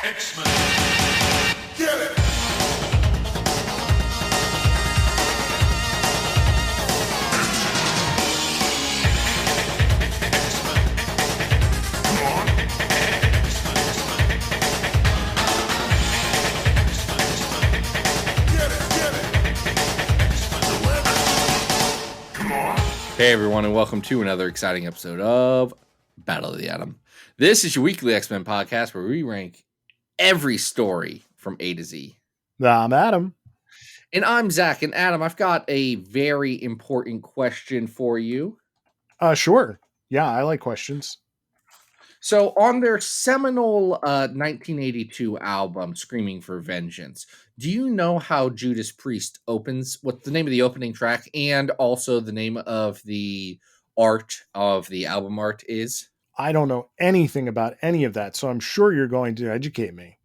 X-Men. Get it! Hey everyone, and welcome to another exciting episode of Battle of the Atom. This is your weekly X-Men podcast where we rank every story from A to Z. I'm Adam. And I'm Zack. And Adam, I've got a very important question for you. Sure. Yeah, I like questions. So on their seminal 1982 album, Screaming for Vengeance, do you know how Judas Priest opens? What's the name of the opening track and also the name of the art of the album art is? I don't know anything about any of that, so I'm sure you're going to educate me.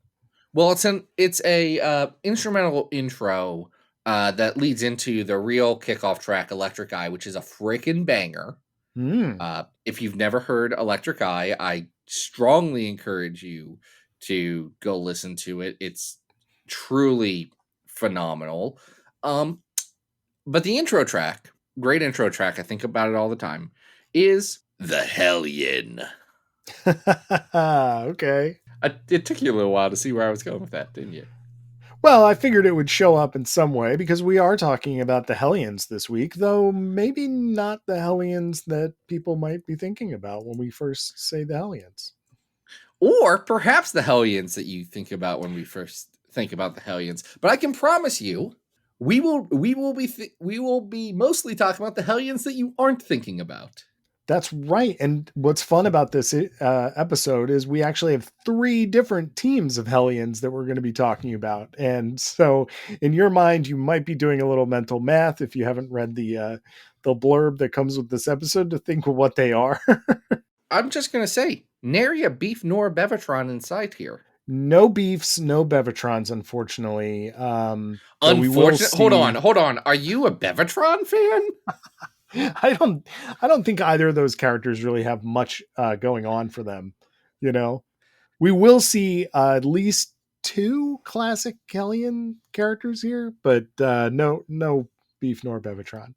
Well, it's a instrumental intro that leads into the real kickoff track, Electric Eye, which is a freaking banger. If you've never heard Electric Eye, I strongly encourage you to go listen to it. It's truly phenomenal. But the intro track, great intro track, I think about it all the time, is The Hellion. Okay. It took you a little while to see where I was going with that, didn't you? Well, I figured it would show up in some way because we are talking about the Hellions this week, though maybe not the Hellions that people might be thinking about when we first say the Hellions. Or perhaps the Hellions that you think about when we first think about the Hellions. But I can promise you, we will be mostly talking about the Hellions that you aren't thinking about. That's right. And what's fun about this episode is we actually have 3 different teams of Hellions that we're going to be talking about. And so in your mind, you might be doing a little mental math if you haven't read the blurb that comes with this episode to think of what they are. I'm just going to say, nary a beef nor a Bevatron in sight here. No beefs, no Bevatrons, unfortunately. Unfortunately, hold on. Are you a Bevatron fan? I don't think either of those characters really have much going on for them. You know, we will see at least 2 classic Hellion characters here, but no beef nor Bevatron.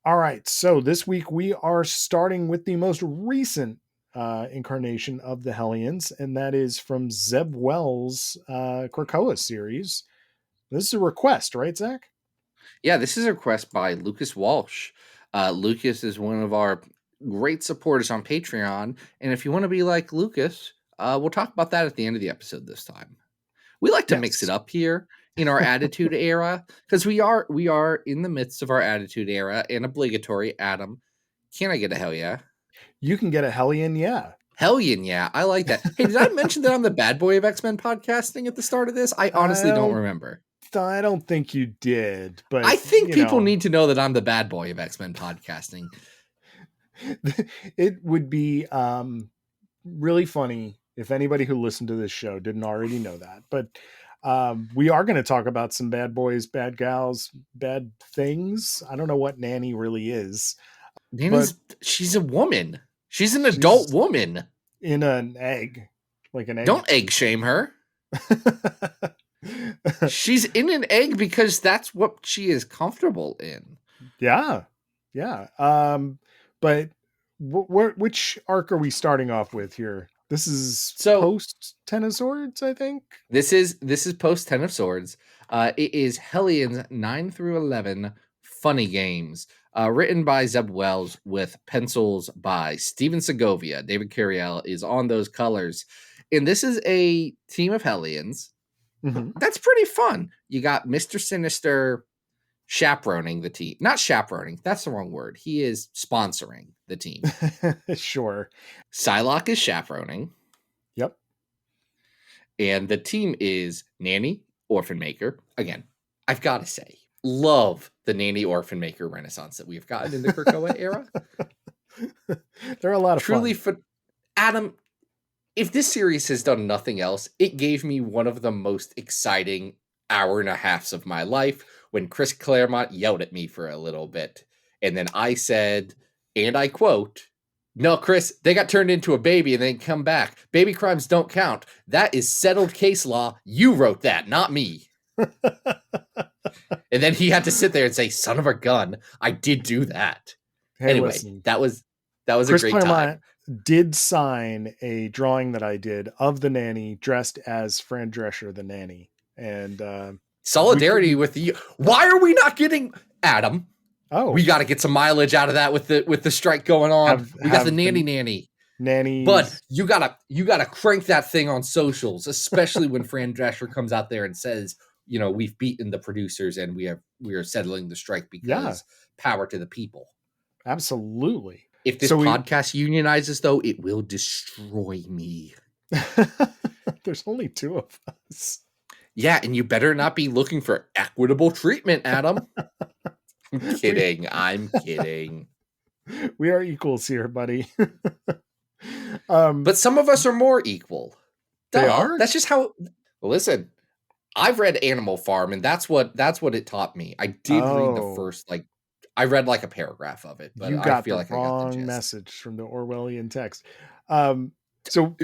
All right, so this week we are starting with the most recent incarnation of the Hellions, and that is from Zeb Wells' Krakoa series. This is a request, right, Zach? Yeah, this is a request by Lucas Walsh. Lucas is one of our great supporters on Patreon, and if you want to be like Lucas, we'll talk about that at the end of the episode this time. We like to mix it up here in our Attitude Era, because we are in the midst of our Attitude Era, and obligatory. Adam, can I get a hell yeah? You can get a Hellion, yeah. Hellion, yeah. I like that. Hey, did I mention that I'm the bad boy of X-Men podcasting at the start of this? I honestly don't remember. I don't think you did, but I think people need to know that I'm the bad boy of X-Men podcasting. It would be really funny if anybody who listened to this show didn't already know that. But we are going to talk about some bad boys, bad gals, bad things. I don't know what Nanny really is. She's a woman. She's an adult woman. In an egg. Like an egg. Don't egg shame her. She's in an egg because that's what she is comfortable in. Yeah. But which arc are we starting off with here? This is post Ten of Swords, I think. This is post Ten of Swords. It is Hellions 9 through 11 Funny Games, written by Zeb Wells with pencils by Steven Segovia. David Curiel is on those colors, and this is a team of Hellions. Mm-hmm. That's pretty fun. You got Mr. Sinister chaperoning the team. Not chaperoning. That's the wrong word. He is sponsoring the team. Sure. Psylocke is chaperoning. Yep. And the team is Nanny, Orphan Maker. Again, I've got to say, love the Nanny Orphan Maker renaissance that we've gotten in the Krakoa era. They're a lot of truly fun. Adam, if this series has done nothing else, it gave me one of the most exciting hour and a halves of my life when Chris Claremont yelled at me for a little bit. And then I said, and I quote, No, Chris, they got turned into a baby and then come back. Baby crimes don't count. That is settled case law. You wrote that, not me. And then he had to sit there and say, son of a gun, I did do that. Hey, Anyway, listen, that was a Chris great time. Claremont did sign a drawing that I did of the nanny dressed as Fran Drescher, the nanny. And Solidarity with you. Why are we not getting Adam? Oh, We got to get some mileage out of that with the strike going on. We got the nanny. Nannies. But you gotta crank that thing on socials, especially when Fran Drescher comes out there and says, we've beaten the producers and we are settling the strike because power to the people. Absolutely. If this podcast unionizes, though, it will destroy me. There's only 2 of us. Yeah, and you better not be looking for equitable treatment, Adam. I'm kidding. We are equals here, buddy. But some of us are more equal. They are? That's just how. Listen, I've read Animal Farm, and that's what it taught me. I did read the first, I read like a paragraph of it, but I feel like I got the gist. Message from the Orwellian text. So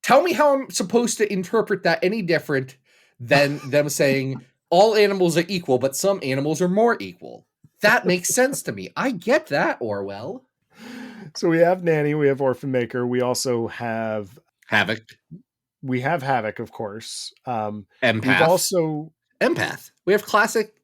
tell me how I'm supposed to interpret that any different than them saying all animals are equal, but some animals are more equal. That makes sense to me. I get that, Orwell. So we have Nanny, we have Orphan Maker, we also have Havoc. We have Havoc, of course. Empath. We've also Empath. We have classic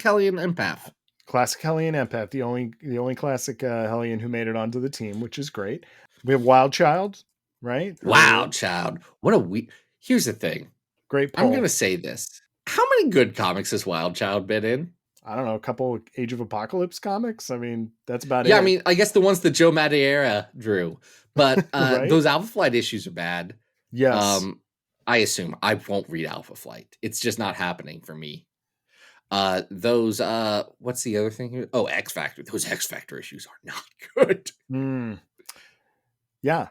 Hellion Empath. Classic Hellion Empath, the only classic Hellion who made it onto the team, which is great. We have Wild Child, right? Wild Child. What a week. Here's the thing. Great pull. I'm going to say this. How many good comics has Wild Child been in? I don't know, a couple of Age of Apocalypse comics. I mean, that's about it. Yeah, I mean, I guess the ones that Joe Madureira drew. But Right? Those Alpha Flight issues are bad. Yes. I assume I won't read Alpha Flight. It's just not happening for me. Those what's the other thing here? Oh, X Factor. Those X Factor issues are not good. Yeah.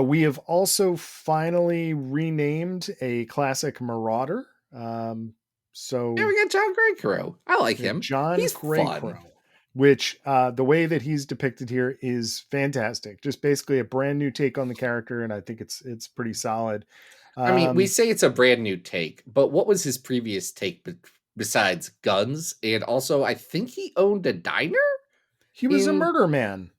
We have also finally renamed a classic Marauder. So yeah, we got John Greycrow. I like him. He's Greycrow, fun. Which the way that he's depicted here is fantastic. Just basically a brand new take on the character, and I think it's pretty solid. I mean, we say it's a brand new take, but what was his previous take besides guns? And also, I think he owned a diner? He was a murder man.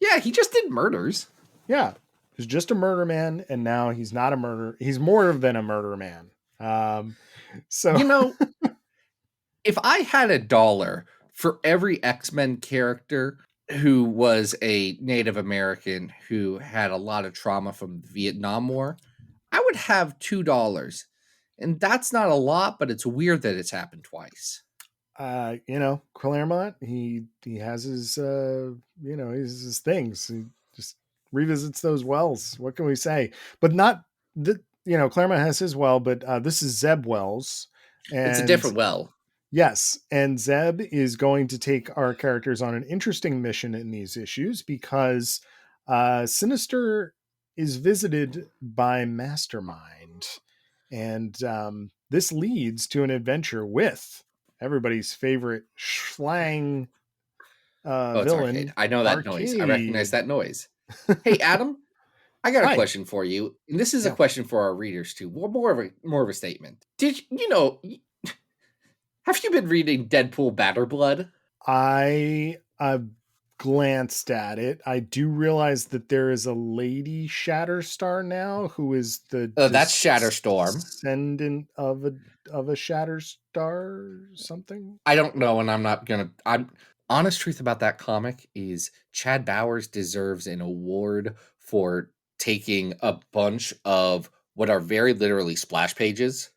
Yeah, he just did murders. Yeah, he was just a murder man, and now he's not a murder. He's more than a murder man. So if I had $1 for every X-Men character who was a Native American who had a lot of trauma from the Vietnam War, I would have $2. And that's not a lot, but it's weird that it's happened twice. Claremont, he has his his things. He just revisits those wells. What can we say? But not the Claremont has his well, but this is Zeb Wells. And it's a different well. Yes, and Zeb is going to take our characters on an interesting mission in these issues because Sinister is visited by Mastermind, and this leads to an adventure with everybody's favorite Schlang villain. Arcade. I know that noise. I recognize that noise. Hey, Adam, I got a question for you, and this is a question for our readers too. Well, more of a statement. Did have you been reading Deadpool Batter Blood? I glanced at it. I do realize that there is a lady Shatterstar now who is the that's Shatterstorm, descendant of a Shatterstar something. I don't know, and I'm honest truth about that comic is Chad Bowers deserves an award for taking a bunch of what are very literally splash pages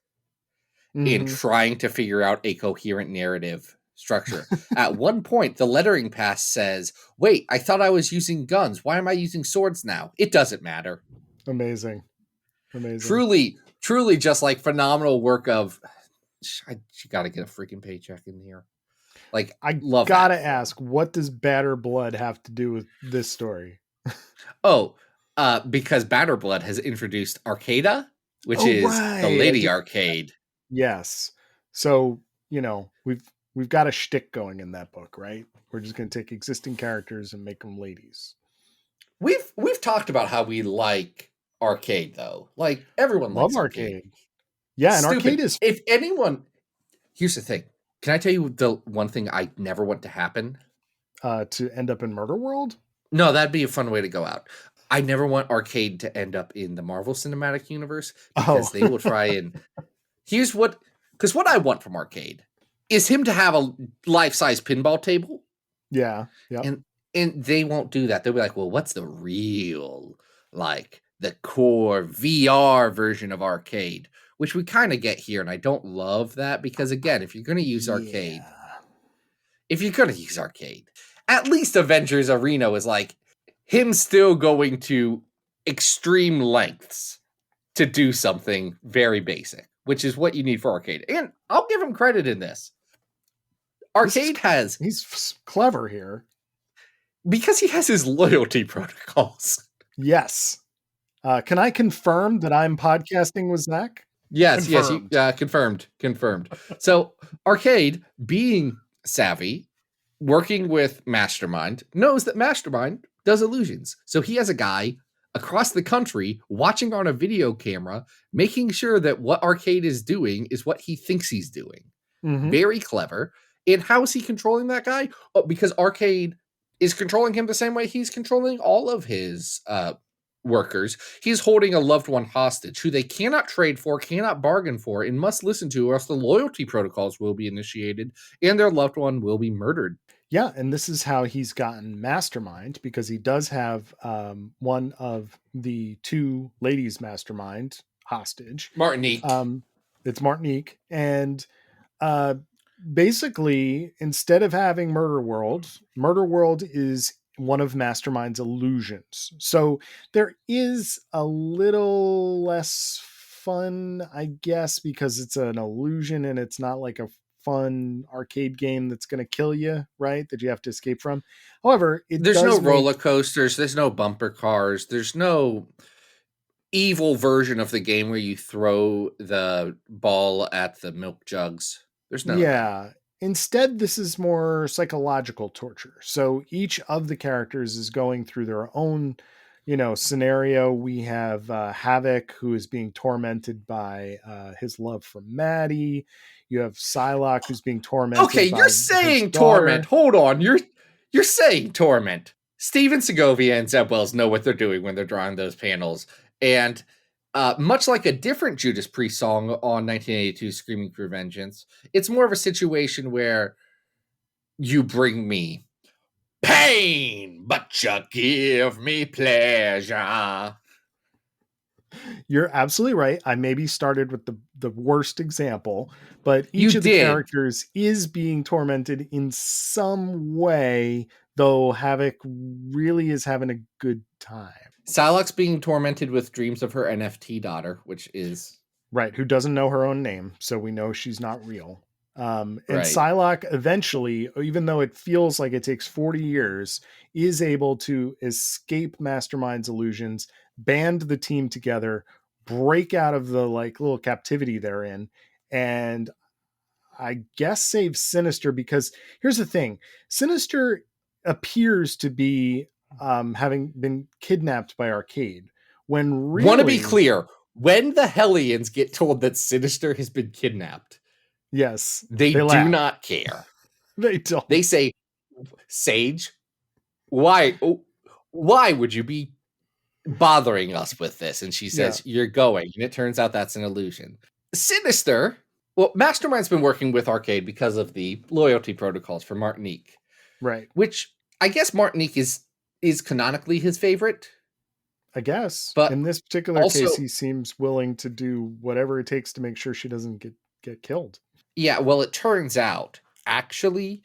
in trying to figure out a coherent narrative structure. At one point, the lettering pass says, wait, I thought I was using guns. Why am I using swords now? It doesn't matter. Amazing. Truly just like phenomenal work of, you got to get a freaking paycheck in here. Like, I love gotta ask, what does Batter Blood have to do with this story? Because Batter Blood has introduced Arcada, which is the Lady Arcade. Yes. So, we've got a shtick going in that book, right? We're just going to take existing characters and make them ladies. we've talked about how we like arcade though. Like everyone Love likes arcade. arcade. Yeah, and Stupid. arcade is If anyone, here's the thing. Can I tell you the one thing I never want to happen? to end up in Murder World. No, that'd be a fun way to go out. I never want arcade to end up in the Marvel Cinematic Universe because they will try and here's what because what I want from arcade is him to have a life-size pinball table. Yeah. Yeah. And they won't do that. They'll be like, well, what's the real, like the core VR version of arcade? Which we kind of get here, and I don't love that because again, if you're gonna use arcade, at least Avengers Arena is like him still going to extreme lengths to do something very basic, which is what you need for arcade. And I'll give him credit in this. Arcade he's clever here. Because he has his loyalty protocols. Yes. Can I confirm that I'm podcasting with Zack? Yes, Confirmed. yes, confirmed. So Arcade, being savvy, working with Mastermind, knows that Mastermind does illusions. So he has a guy across the country watching on a video camera, making sure that what Arcade is doing is what he thinks he's doing. Mhm. Very clever. And how is he controlling that guy? Oh, because Arcade is controlling him the same way he's controlling all of his workers. He's holding a loved one hostage who they cannot trade for, cannot bargain for, and must listen to, or else the loyalty protocols will be initiated and their loved one will be murdered. Yeah, and this is how he's gotten Mastermind, because he does have one of the two ladies Mastermind hostage. Martinique. It's Martinique. And basically, instead of having Murder World is one of Mastermind's illusions. So there is a little less fun, I guess, because it's an illusion and it's not like a fun arcade game that's going to kill you, right? That you have to escape from. However, there's no roller coasters, there's no bumper cars, there's no evil version of the game where you throw the ball at the milk jugs. There's no. Yeah. Instead, this is more psychological torture. So each of the characters is going through their own, scenario. We have Havoc, who is being tormented by his love for Maddie. You have Psylocke, who's being tormented. Okay, you're saying torment. Hold on, you're saying torment. Steven Segovia and Zeb Wells know what they're doing when they're drawing those panels, and much like a different Judas Priest song on 1982, "Screaming for Vengeance," it's more of a situation where you bring me pain, but you give me pleasure. You're absolutely right. I maybe started with the worst example, but each of the characters is being tormented in some way, though Havoc really is having a good time. Psylocke's being tormented with dreams of her NFT daughter, which is... Right, who doesn't know her own name, so we know she's not real. And Psylocke eventually, even though it feels like it takes 40 years, is able to escape Mastermind's illusions, band the team together, break out of the little captivity they're in, and I guess save Sinister, because here's the thing. Sinister appears to be having been kidnapped by Arcade, when really... Want to be clear, when the Hellions get told that Sinister has been kidnapped, yes, they do not care. They don't. They say, Sage, why would you be bothering us with this? And she says, you're going. And it turns out that's an illusion. Sinister, well, Mastermind's been working with Arcade because of the loyalty protocols for Martinique. Right. Which I guess Martinique is canonically his favorite. I guess. But in this particular case, he seems willing to do whatever it takes to make sure she doesn't get killed. Yeah, well, it turns out, actually,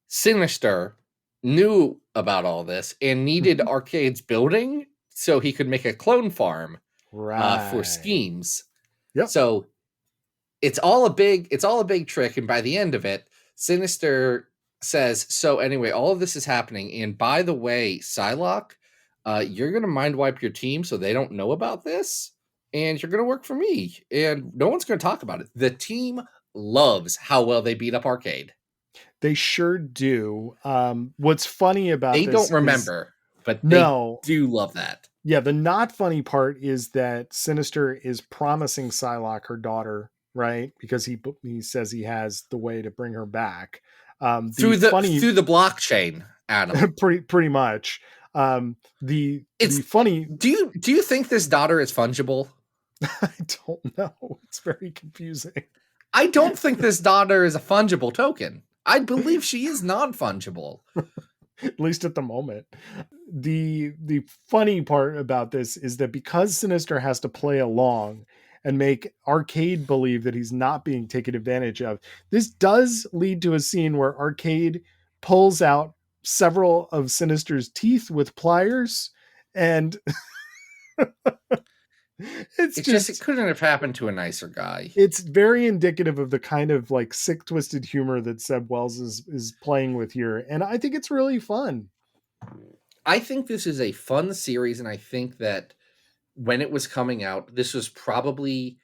Sinister knew about all this and needed Arcade's building so he could make a clone farm for schemes. Yep. So it's all a big trick, and by the end of it, Sinister says, so anyway, all of this is happening, and by the way, Psylocke, you're going to mind wipe your team so they don't know about this, and you're going to work for me, and no one's going to talk about it. The team loves how well they beat up Arcade. They sure do. What's funny about they this don't remember but they No. do love that. Yeah, the not funny part is that Sinister is promising Psylocke her daughter, right? Because he says he has the way to bring her back. Through the blockchain, Adam. pretty much. The funny. Do you think this daughter is fungible? I don't know. It's very confusing. I don't think this daughter is a fungible token. I believe she is non-fungible. At least at the moment. The funny part about this is that because Sinister has to play along and make Arcade believe that he's not being taken advantage of, this does lead to a scene where Arcade pulls out several of Sinister's teeth with pliers, and it couldn't have happened to a nicer guy. It's very indicative of the kind of like sick, twisted humor that Zeb Wells is playing with here, and I think it's really fun. I think this is a fun series, and I think that when it was coming out, this was probably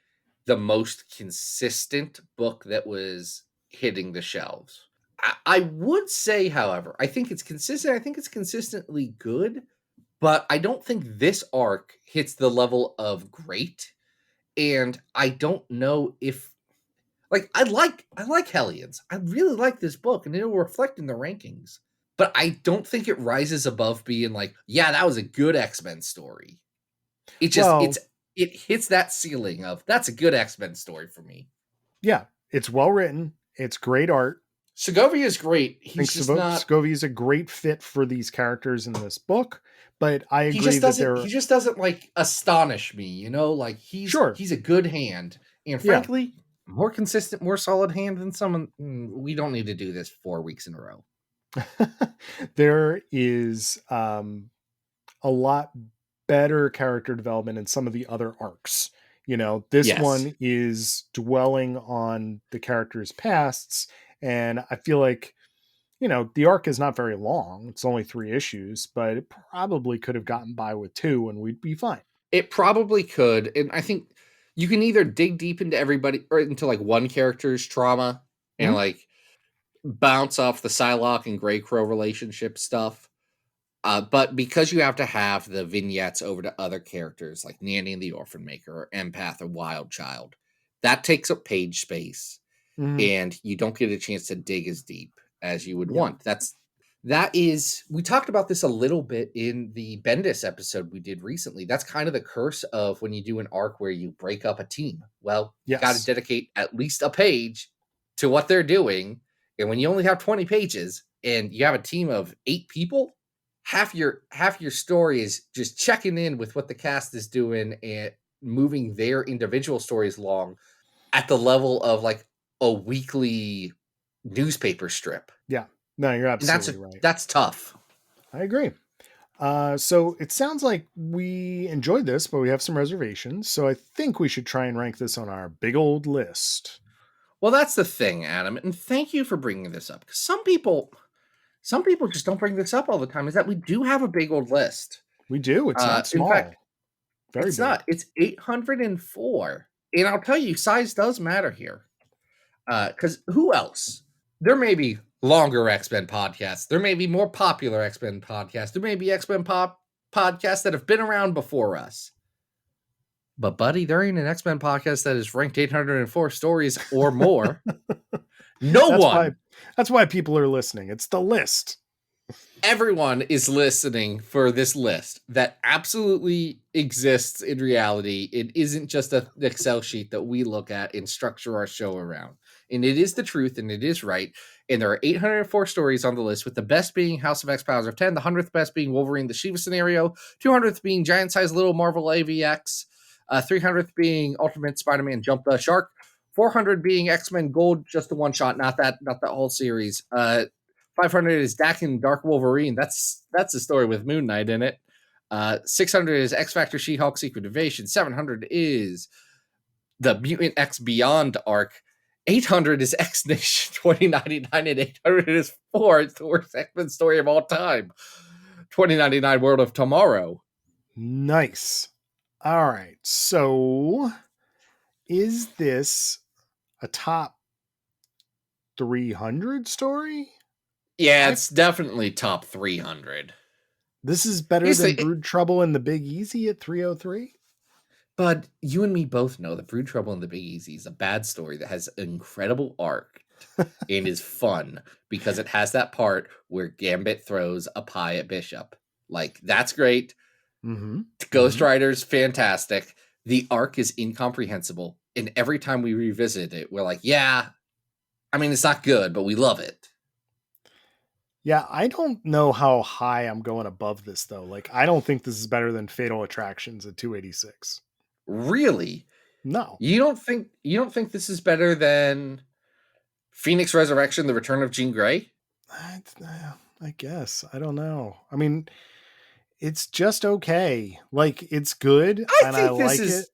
the most consistent book that was hitting the shelves. I would say, however, I think it's consistent. I think it's consistently good, but I don't think this arc hits the level of great. And I don't know if, like, I like Hellions. I really like this book, and it'll reflect in the rankings. But I don't think it rises above being like, yeah, that was a good X-Men story. It hits that ceiling of that's a good X-Men story for me. Yeah, it's well written. It's great art. Segovia is great. Segovia is a great fit for these characters in this book, but I agree he just doesn't like astonish me, you know, like he's a good hand, and frankly, more consistent, more solid hand than someone. We don't need to do this 4 weeks in a row. There is a lot better character development in some of the other arcs. You know, this one is dwelling on the characters' pasts. And I feel like, you know, the arc is not very long. It's only 3 issues, but it probably could have gotten by with 2 and we'd be fine. It probably could. And I think you can either dig deep into everybody or into like one character's trauma and like bounce off the Psylocke and Grey Crow relationship stuff. But because you have to have the vignettes over to other characters like Nanny and the Orphan Maker or Empath or Wild Child, that takes up page space. And you don't get a chance to dig as deep as you would want. We talked about this a little bit in the Bendis episode we did recently. That's kind of the curse of when you do an arc where you break up a team. Well, you got to dedicate at least a page to what they're doing. And when you only have 20 pages and you have a team of 8 people, half your story is just checking in with what the cast is doing and moving their individual stories along at the level of like a weekly newspaper strip. Yeah. No, you're absolutely right. That's tough. I agree. So it sounds like we enjoyed this, but we have some reservations. So I think we should try and rank this on our big old list. Well, that's the thing, Adam. And thank you for bringing this up. Because some people just don't bring this up all the time, is that we do have a big old list. We do. It's not small. In fact, it's big. Not. It's 804. And I'll tell you, size does matter here. Because who else? There may be longer X-Men podcasts. There may be more popular X-Men podcasts. There may be X-Men podcasts that have been around before us. But, buddy, there ain't an X-Men podcast that is ranked 804 stories or more. That's why people are listening. It's the list. Everyone is listening for this list that absolutely exists in reality. It isn't just an Excel sheet that we look at and structure our show around. And it is the truth, and it is right. And there are 804 stories on the list, with the best being House of X Powers of 10, the 100th best being Wolverine the Shiva scenario, 200th being Giant Size Little Marvel AVX, 300th being Ultimate Spider-Man Jump the Shark, 400 being X-Men Gold, just the one shot, not the whole series. 500 is Zack and Dark Wolverine. That's a story with Moon Knight in it. 600 is X-Factor She-Hulk Secret Invasion. 700 is the Mutant X Beyond arc. 800 is X-Nation 2099, and 800 is 4. It's the worst X-Men story of all time. 2099 World of Tomorrow. Nice. All right. So is this a top 300 story? Yeah, it's definitely top 300. This is better Here's than the Brood Trouble in the Big Easy at 303? But you and me both know that Brood Trouble in the Big Easy is a bad story that has an incredible arc and is fun because it has that part where Gambit throws a pie at Bishop. Like, that's great. Mm-hmm. Ghost Rider's fantastic. The arc is incomprehensible. And every time we revisit it, we're like, yeah, I mean, it's not good, but we love it. Yeah, I don't know how high I'm going above this, though. Like, I don't think this is better than Fatal Attractions at 286. Really? No. You don't think this is better than Phoenix Resurrection, The Return of Jean Grey? I guess. I don't know. I mean, it's just okay. Like, it's good, and I like it.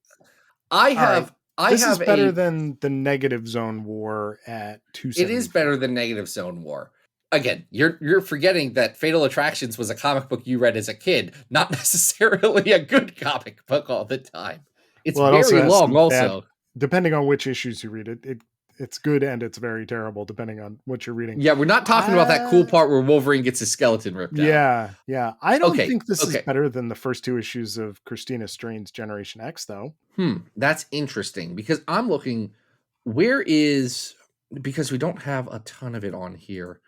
This is better than the Negative Zone War at 274. It is better than Negative Zone War. Again, you're forgetting that Fatal Attractions was a comic book you read as a kid, not necessarily a good comic book all the time. It's very long also. Depending on which issues you read it's good and it's very terrible depending on what you're reading. Yeah, we're not talking about that cool part where Wolverine gets his skeleton ripped out. Yeah. I don't think this is better than the first 2 issues of Christina Strain's Generation X, though. That's interesting because I'm looking, because we don't have a ton of it on here,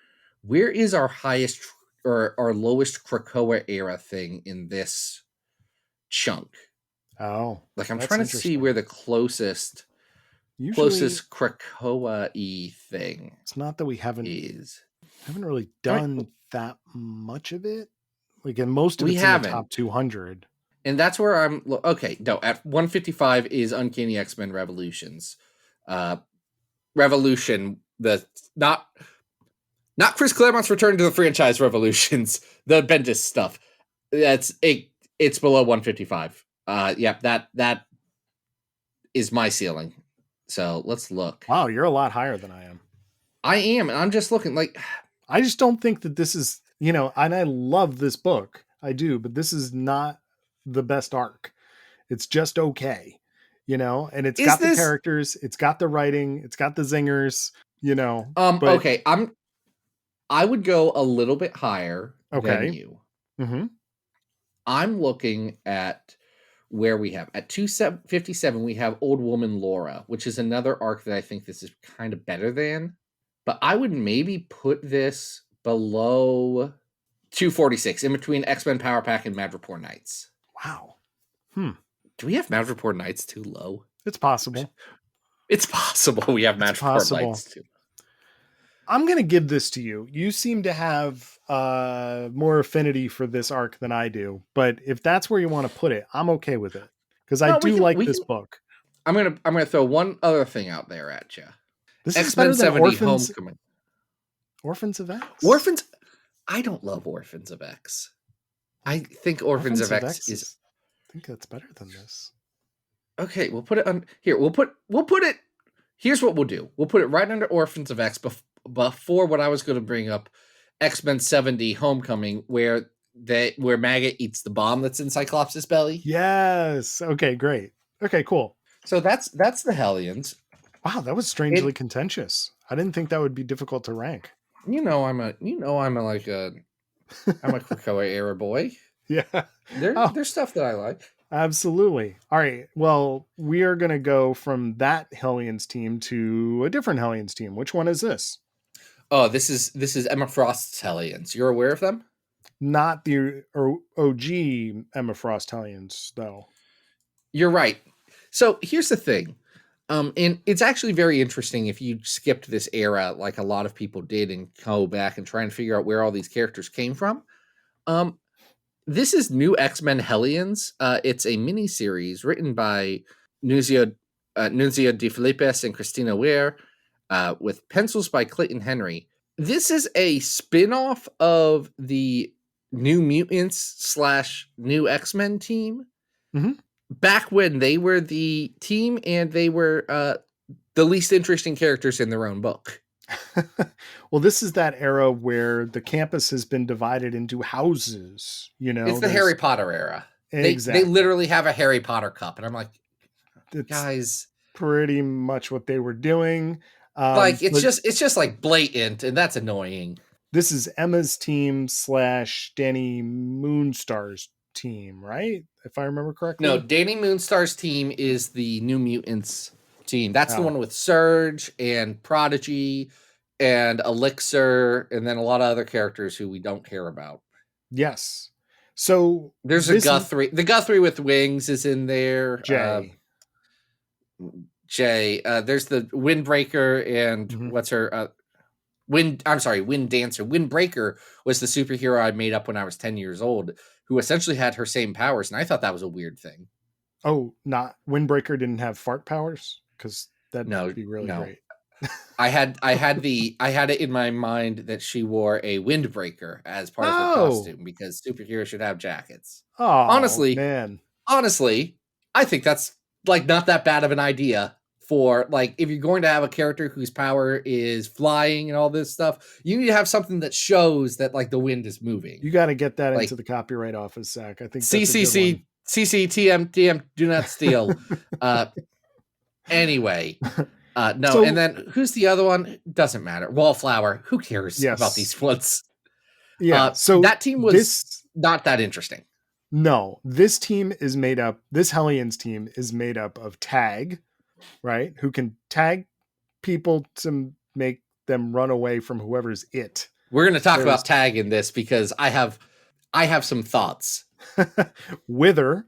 where is our highest or our lowest Krakoa era thing in this chunk? Oh, like I'm trying to see where the closest Krakoa-y thing. It's not that we haven't really done that much of it. Like, in most of it's in the top 200. And that's where I'm at 155 is Uncanny X-Men Revolutions. Revolution, not Chris Claremont's return to the franchise Revolutions, the Bendis stuff. It's below 155. That is my ceiling. So let's look. Wow, you're a lot higher than I am. I am, and I'm just looking like... I just don't think that this is, and I love this book. I do, but this is not the best arc. It's just okay, and it's got the characters, it's got the writing, it's got the zingers, Okay, I would go a little bit higher than you. Mm-hmm. I'm looking at where we have at 257 we have Old Woman Laura, which is another arc that I think this is kind of better than, but I would maybe put this below 246 in between X-Men Power Pack and Madripoor Nights. Wow. Do we have Madripoor Nights too low? It's possible. It's possible we have Madripoor Nights too. I'm going to give this to you. You seem to have more affinity for this arc than I do, but if that's where you want to put it, I'm okay with it because I do like this book. I'm gonna throw one other thing out there at you. This X-Men is better 70 than Homecoming. Orphans of X. I don't love Orphans of X. I think Orphans of X is. I think that's better than this. Okay, we'll put it on here. We'll put it. Here's what we'll do. We'll put it right under Orphans of X before what I was going to bring up, X-Men 70 Homecoming, where Maggot eats the bomb that's in Cyclops' belly. Yes. Okay, great. Okay, cool. So that's the Hellions. Wow, that was strangely contentious. I didn't think that would be difficult to rank. I'm a Krakoa era boy. Yeah. There's stuff that I like. Absolutely. All right. Well, we are going to go from that Hellions team to a different Hellions team. Which one is this? Oh, this is Emma Frost's Hellions. You're aware of them? Not the OG Emma Frost Hellions, though. You're right. So here's the thing. And it's actually very interesting if you skipped this era like a lot of people did and go back and try and figure out where all these characters came from. This is New X-Men Hellions. It's a mini-series written by Nunzio De Filippis and Christina Weir, with pencils by Clayton Henry. This is a spin-off of the New Mutants / New X-Men team. Mm-hmm. Back when they were the team and they were the least interesting characters in their own book. Well, this is that era where the campus has been divided into houses, It's the Harry Potter era. Exactly. They literally have a Harry Potter cup. And I'm like, it's guys, pretty much what they were doing. It's just like blatant, and that's annoying. this is Emma's team / Danny Moonstar's team, right? If I remember No, correctly. Danny Moonstar's team is the New Mutants team. That's the Oh, one with Surge and Prodigy and Elixir, and then a lot of other characters who we don't care about. yes. So There's a this Guthrie. The Guthrie with wings is in there. Jay. Jay. There's the Windbreaker and Mhm. what's her Wind Dancer. Windbreaker was the superhero I made up when I was 10 years old, who essentially had her same powers, and I thought that was a weird thing. Oh, not Windbreaker didn't have fart powers? Because that'd No, be really no. great. I had it in my mind that she wore a windbreaker as part of her costume because superheroes should have jackets. Oh, honestly, I think that's like not that bad of an idea for like if you're going to have a character whose power is flying and all this stuff, you need to have something that shows that like the wind is moving. You got to get that like, into the copyright office, Zach. I think that's a good one. CCTM, do not steal. Anyway. No, So- and then who's the other one? Doesn't matter. Wallflower. Who cares Yes. about these ones? Yeah. So that team was not that interesting. No, this team is made up. This Hellions team is made up of Tag, right? Who can tag people to make them run away from whoever's it. We're going to talk about Tag in this because I have some thoughts. Wither,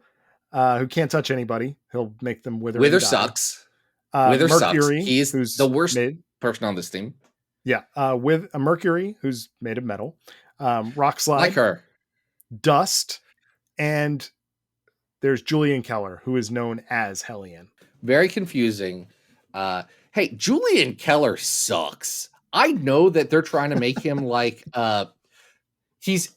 who can't touch anybody. He'll make them wither. Wither sucks. Wither Mercury, sucks. He's who's the worst person on this team. Yeah, with a Mercury, who's made of metal. Rock Slide. Like her. Dust. And there's Julian Keller, who is known as Hellion. Very confusing. Hey, Julian Keller sucks. I know that they're trying to make him like he's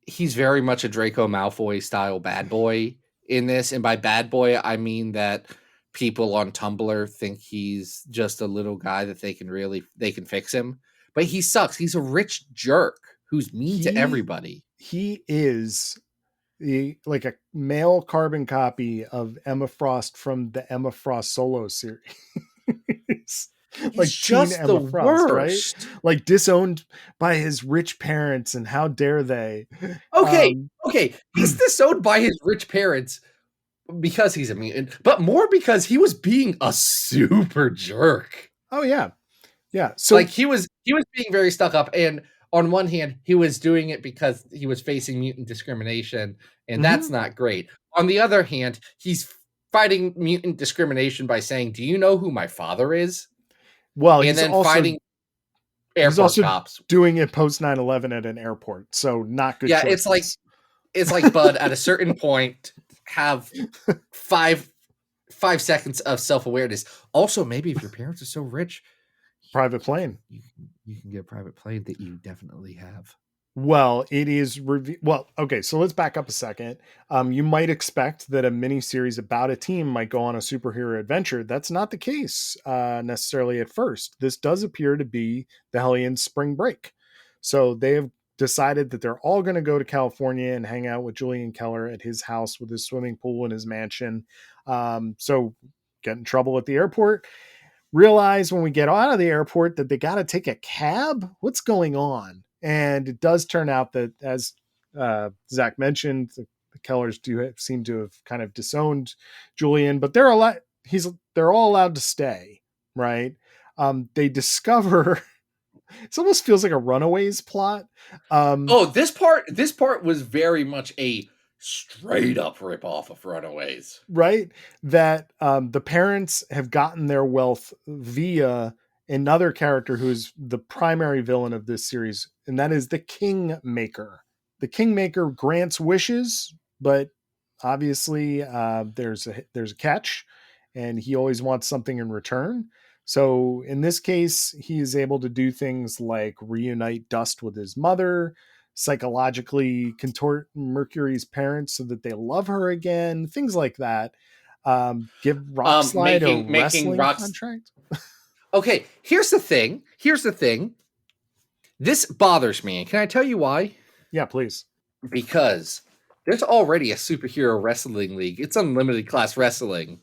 very much a Draco Malfoy style bad boy in this, and by bad boy I mean that people on Tumblr think he's just a little guy that they can fix him, but he sucks. He's a rich jerk who's mean to everybody. He is like a male carbon copy of Emma Frost from the Emma Frost solo series. Like just teen the Emma Frost, worst. Right? Like disowned by his rich parents, and how dare they? Okay, he's disowned by his rich parents because he's a mutant, but more because he was being a super jerk. Oh yeah. So like he was being very stuck up, and on one hand, he was doing it because he was facing mutant discrimination, and that's not great. On the other hand, he's fighting mutant discrimination by saying, "Do you know who my father is?" Well, and then fighting airport cops, doing it post 9/11 at an airport. So not good. Yeah, choices. it's like Bud. At a certain point, have 5 seconds of self-awareness. Also, maybe if your parents are so rich, private plane. You can get a private plane that you definitely have. Well, it is okay, so let's back up a second. You might expect that a mini series about a team might go on a superhero adventure. That's not the case necessarily at first. This does appear to be the Hellions spring break. So they have decided that they're all going to go to California and hang out with Julian Keller at his house with his swimming pool and his mansion. So get in trouble at the airport. Realize when we get out of the airport that they got to take a cab. What's going on? And it does turn out that, as Zack mentioned, the Kellers seem to have kind of disowned Julian, but they're all allowed to stay, right? They discover it almost feels like a Runaways plot. This part was very much a straight up ripoff of Runaways, right? That the parents have gotten their wealth via another character who's the primary villain of this series, and that is the Kingmaker. The Kingmaker grants wishes, but obviously there's a catch, and he always wants something in return. So in this case, he is able to do things like reunite Dust with his mother, psychologically contort Mercury's parents so that they love her again, things like that. Give Rockslide a wrestling contract. Okay, here's the thing. This bothers me. Can I tell you why? Yeah, please. Because there's already a superhero wrestling league. It's unlimited class wrestling.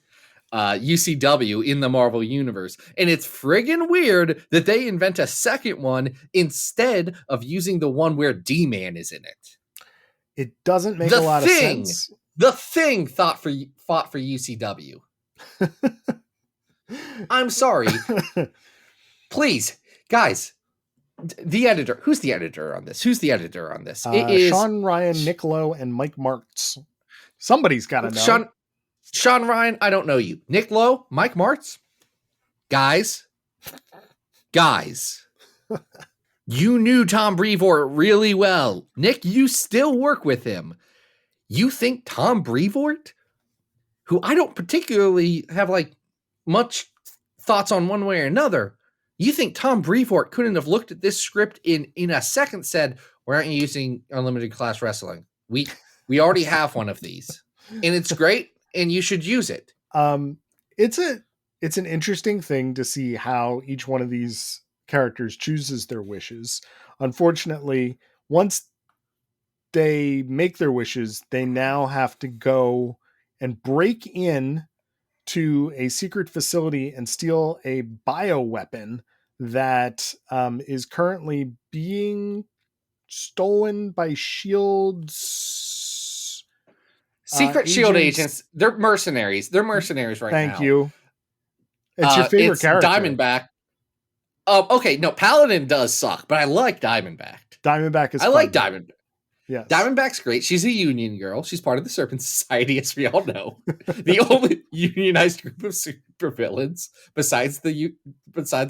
UCW in the Marvel Universe. And it's friggin' weird that they invent a second one instead of using the one where D-Man is in it. It doesn't make a lot of sense. The Thing fought for UCW. I'm sorry. Please, guys, the editor. Who's the editor on this? It is Sean Ryan, Nick Lowe, and Mike Martz. Somebody's got to know. Sean Ryan, I don't know you. Nick Lowe, Mike Martz. Guys, you knew Tom Brevoort really well. Nick, you still work with him. You think Tom Brevoort, who I don't particularly have like much thoughts on one way or another, you think Tom Brevoort couldn't have looked at this script in a second, said, "Why aren't you using Unlimited Class Wrestling? We already have one of these, and it's great, and you should use it." It's an interesting thing to see how each one of these characters chooses their wishes. Unfortunately, once they make their wishes, they now have to go and break in to a secret facility and steal a bioweapon that is currently being stolen by Shield's secret Shield agents. They're mercenaries. They're mercenaries right now. Thank you. It's your favorite character. Diamondback. Okay, no, Paladin does suck, but I like Diamondback. Diamondback is I like Diamondback. Yes. Diamondback's great. She's a union girl. She's part of the Serpent Society, as we all know. The only unionized group of supervillains besides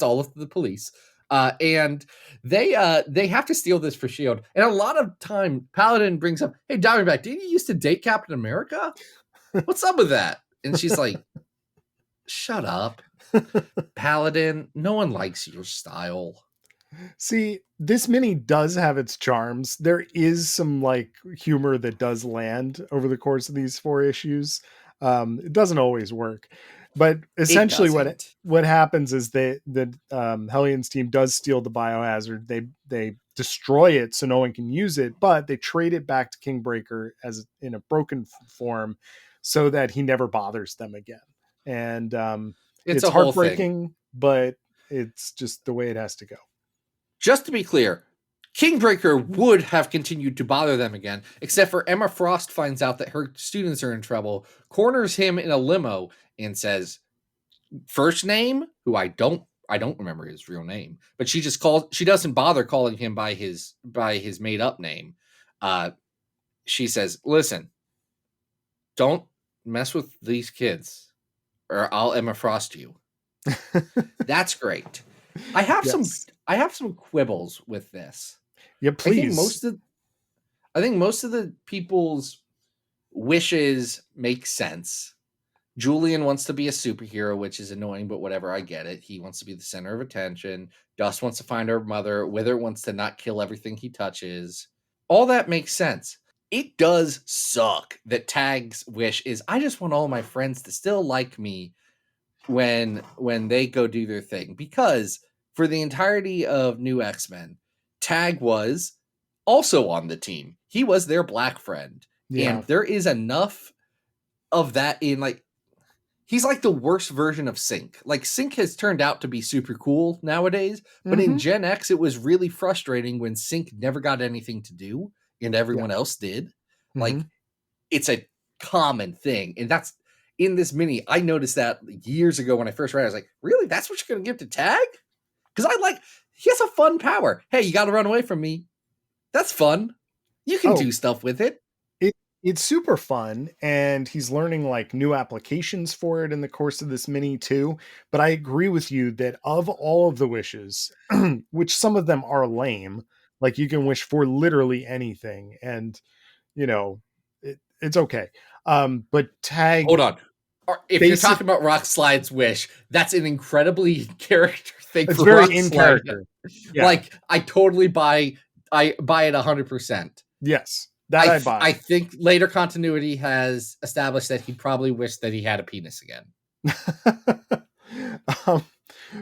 all of the police. And they have to steal this for S.H.I.E.L.D. And a lot of time, Paladin brings up, "Hey, Diamondback, didn't you used to date Captain America? What's up with that?" And she's like, "Shut up, Paladin. No one likes your style." See, this mini does have its charms. There is some like humor that does land over the course of these 4 issues. It doesn't always work, but essentially what happens is the Hellions team does steal the biohazard. They destroy it so no one can use it, but they trade it back to Kingbreaker as in a broken form so that he never bothers them again. And it's heartbreaking, but it's just the way it has to go. Just to be clear, Kingbreaker would have continued to bother them again, except for Emma Frost finds out that her students are in trouble, corners him in a limo, and says, first name, who I don't remember his real name, but she doesn't bother calling him by his made up name. She says, "Listen, don't mess with these kids, or I'll Emma Frost you." That's great. I have some quibbles with this. Yeah, please. I think most of the people's wishes make sense. Julian wants to be a superhero, which is annoying, but whatever, I get it. He wants to be the center of attention. Dust wants to find her mother. Wither wants to not kill everything he touches. All that makes sense. It does suck that Tag's wish is, I just want all my friends to still like me when they go do their thing, because for the entirety of New X-Men, Tag was also on the team. He was their black friend. Yeah. And there is enough of that in, like, he's like the worst version of Sync. Like, Sync has turned out to be super cool nowadays, but in Gen X, it was really frustrating when Sync never got anything to do and everyone else did. Like, it's a common thing. And that's, in this mini, I noticed that years ago when I first read it. I was like, really? That's what you're going to give to Tag? Because he has a fun power. Hey, you got to run away from me. That's fun. You can do stuff with it. It's super fun, and he's learning like new applications for it in the course of this mini too. But I agree with you that of all of the wishes, which some of them are lame, like you can wish for literally anything, and it's okay. But Tag, hold on. If you're talking about Rock Slide's wish, that's an incredibly character thing. It's very in character. Yeah. Like, I totally buy it 100%. Yes, that I buy. I think later continuity has established that he probably wished that he had a penis again.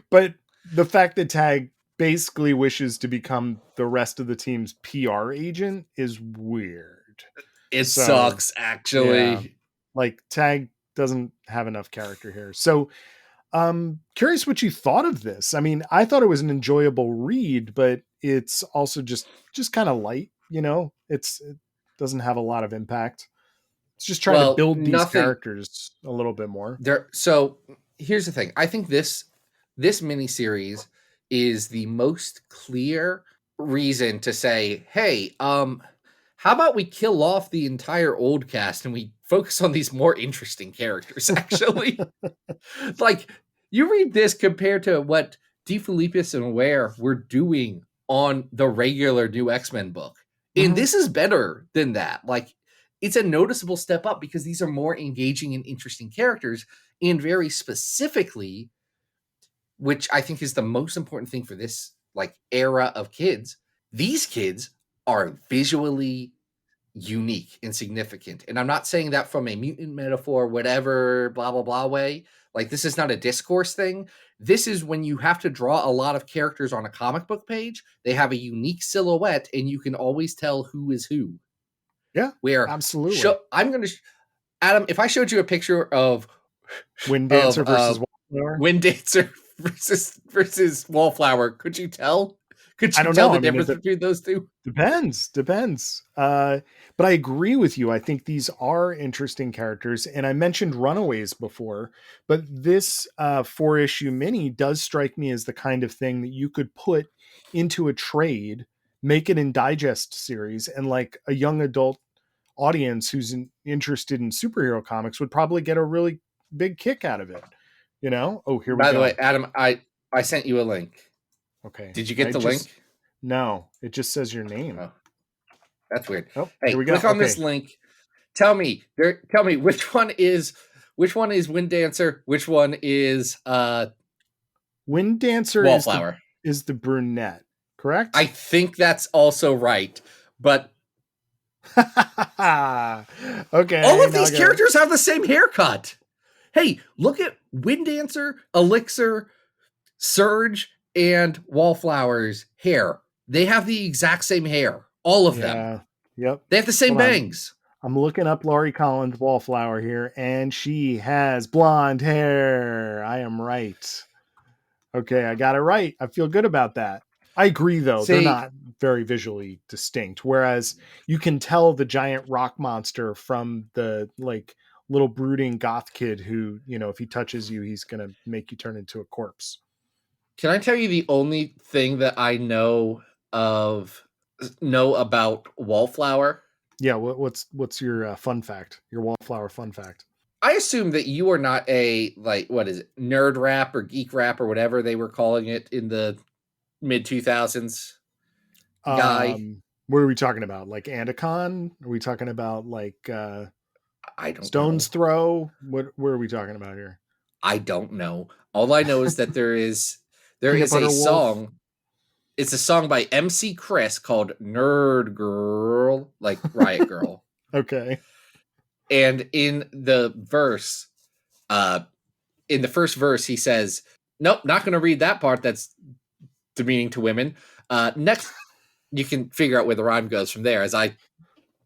But the fact that Tag basically wishes to become the rest of the team's PR agent is weird. It sucks, actually. Yeah. Like, Tag doesn't have enough character here. So curious what you thought of this. I mean, I thought it was an enjoyable read, but it's also just kind of light, you know. It doesn't have a lot of impact. It's just trying to Well, build these nothing characters a little bit more. there. So here's the thing. I think this miniseries is the most clear reason to say, hey, how about we kill off the entire old cast and we focus on these more interesting characters, actually? Like, you read this compared to what DeFilippis and Ware were doing on the regular new X-Men book. And this is better than that. Like, it's a noticeable step up because these are more engaging and interesting characters. And very specifically, which I think is the most important thing for this like era of kids, these kids are visually unique and significant. And I'm not saying that from a mutant metaphor, whatever, blah, blah, blah way. Like, this is not a discourse thing. This is when you have to draw a lot of characters on a comic book page. They have a unique silhouette and you can always tell who is who. Yeah, Where absolutely. I'm going to, Adam, if I showed you a picture of Wind Dancer versus Wallflower? Wind Dancer versus Wallflower, could you tell? Could you I don't tell know. the difference between those two? Depends. But I agree with you. I think these are interesting characters. And I mentioned Runaways before, but this 4-issue mini does strike me as the kind of thing that you could put into a trade, make it in digest series, and like a young adult audience who's interested in superhero comics would probably get a really big kick out of it. You know? Oh, here we go. By the way, Adam, I sent you a link. Okay. Did you get the link? No, it just says your name. Oh, that's weird. Oh, hey, here we go. Click on this link. Tell me which one is Wind Dancer, which one is Wind Dancer Wallflower is the brunette, correct? I think that's also right, but okay. All of these characters have the same haircut. Hey, look at Wind Dancer, Elixir, Surge, and Wallflower's hair. They have the exact same hair. All of them. Yep. They have the same bangs. I'm looking up Laurie Collins Wallflower here, and she has blonde hair. I am right. Okay, I got it right. I feel good about that. I agree, though. They're not very visually distinct. Whereas you can tell the giant rock monster from the like little brooding goth kid who, you know, if he touches you, he's going to make you turn into a corpse. Can I tell you the only thing that I know about Wallflower? Yeah, what's your fun fact? Your Wallflower fun fact? I assume that you are not a nerd rap or geek rap or whatever they were calling it in the mid 2000s guy. What are we talking about? Like Andacon? Are we talking about like I don't Stone's know. Throw? What are we talking about here? I don't know. All I know is that there is a song. It's a song by MC Chris called Nerd Girl, like Riot Girl. Okay. And in the first verse, he says, nope, not going to read that part. That's demeaning to women. Next, you can figure out where the rhyme goes from there, as I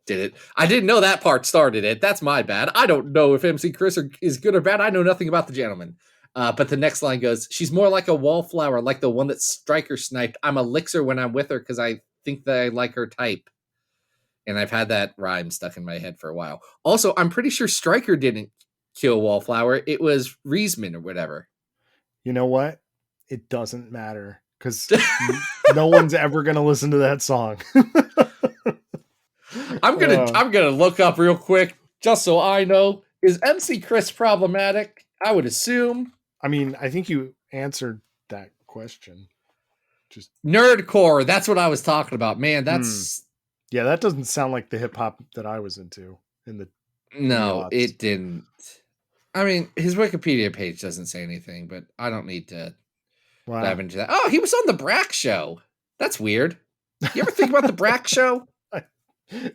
did it. I didn't know that part started it. That's my bad. I don't know if MC Chris is good or bad. I know nothing about the gentleman. But the next line goes, she's more like a wallflower, like the one that Stryker sniped. I'm Elixir when I'm with her because I think that I like her type. And I've had that rhyme stuck in my head for a while. Also, I'm pretty sure Stryker didn't kill Wallflower. It was Riesman or whatever. You know what? It doesn't matter because no one's ever going to listen to that song. I'm gonna look up real quick just so I know. Is MC Chris problematic? I would assume. I mean, I think you answered that question. Just nerdcore. That's what I was talking about. Man, that's yeah. That doesn't sound like the hip hop that I was into in the. No, it didn't. I mean, his Wikipedia page doesn't say anything, but I don't need to dive into that. Oh, he was on the Brack Show. That's weird. You ever think about the Brack Show? That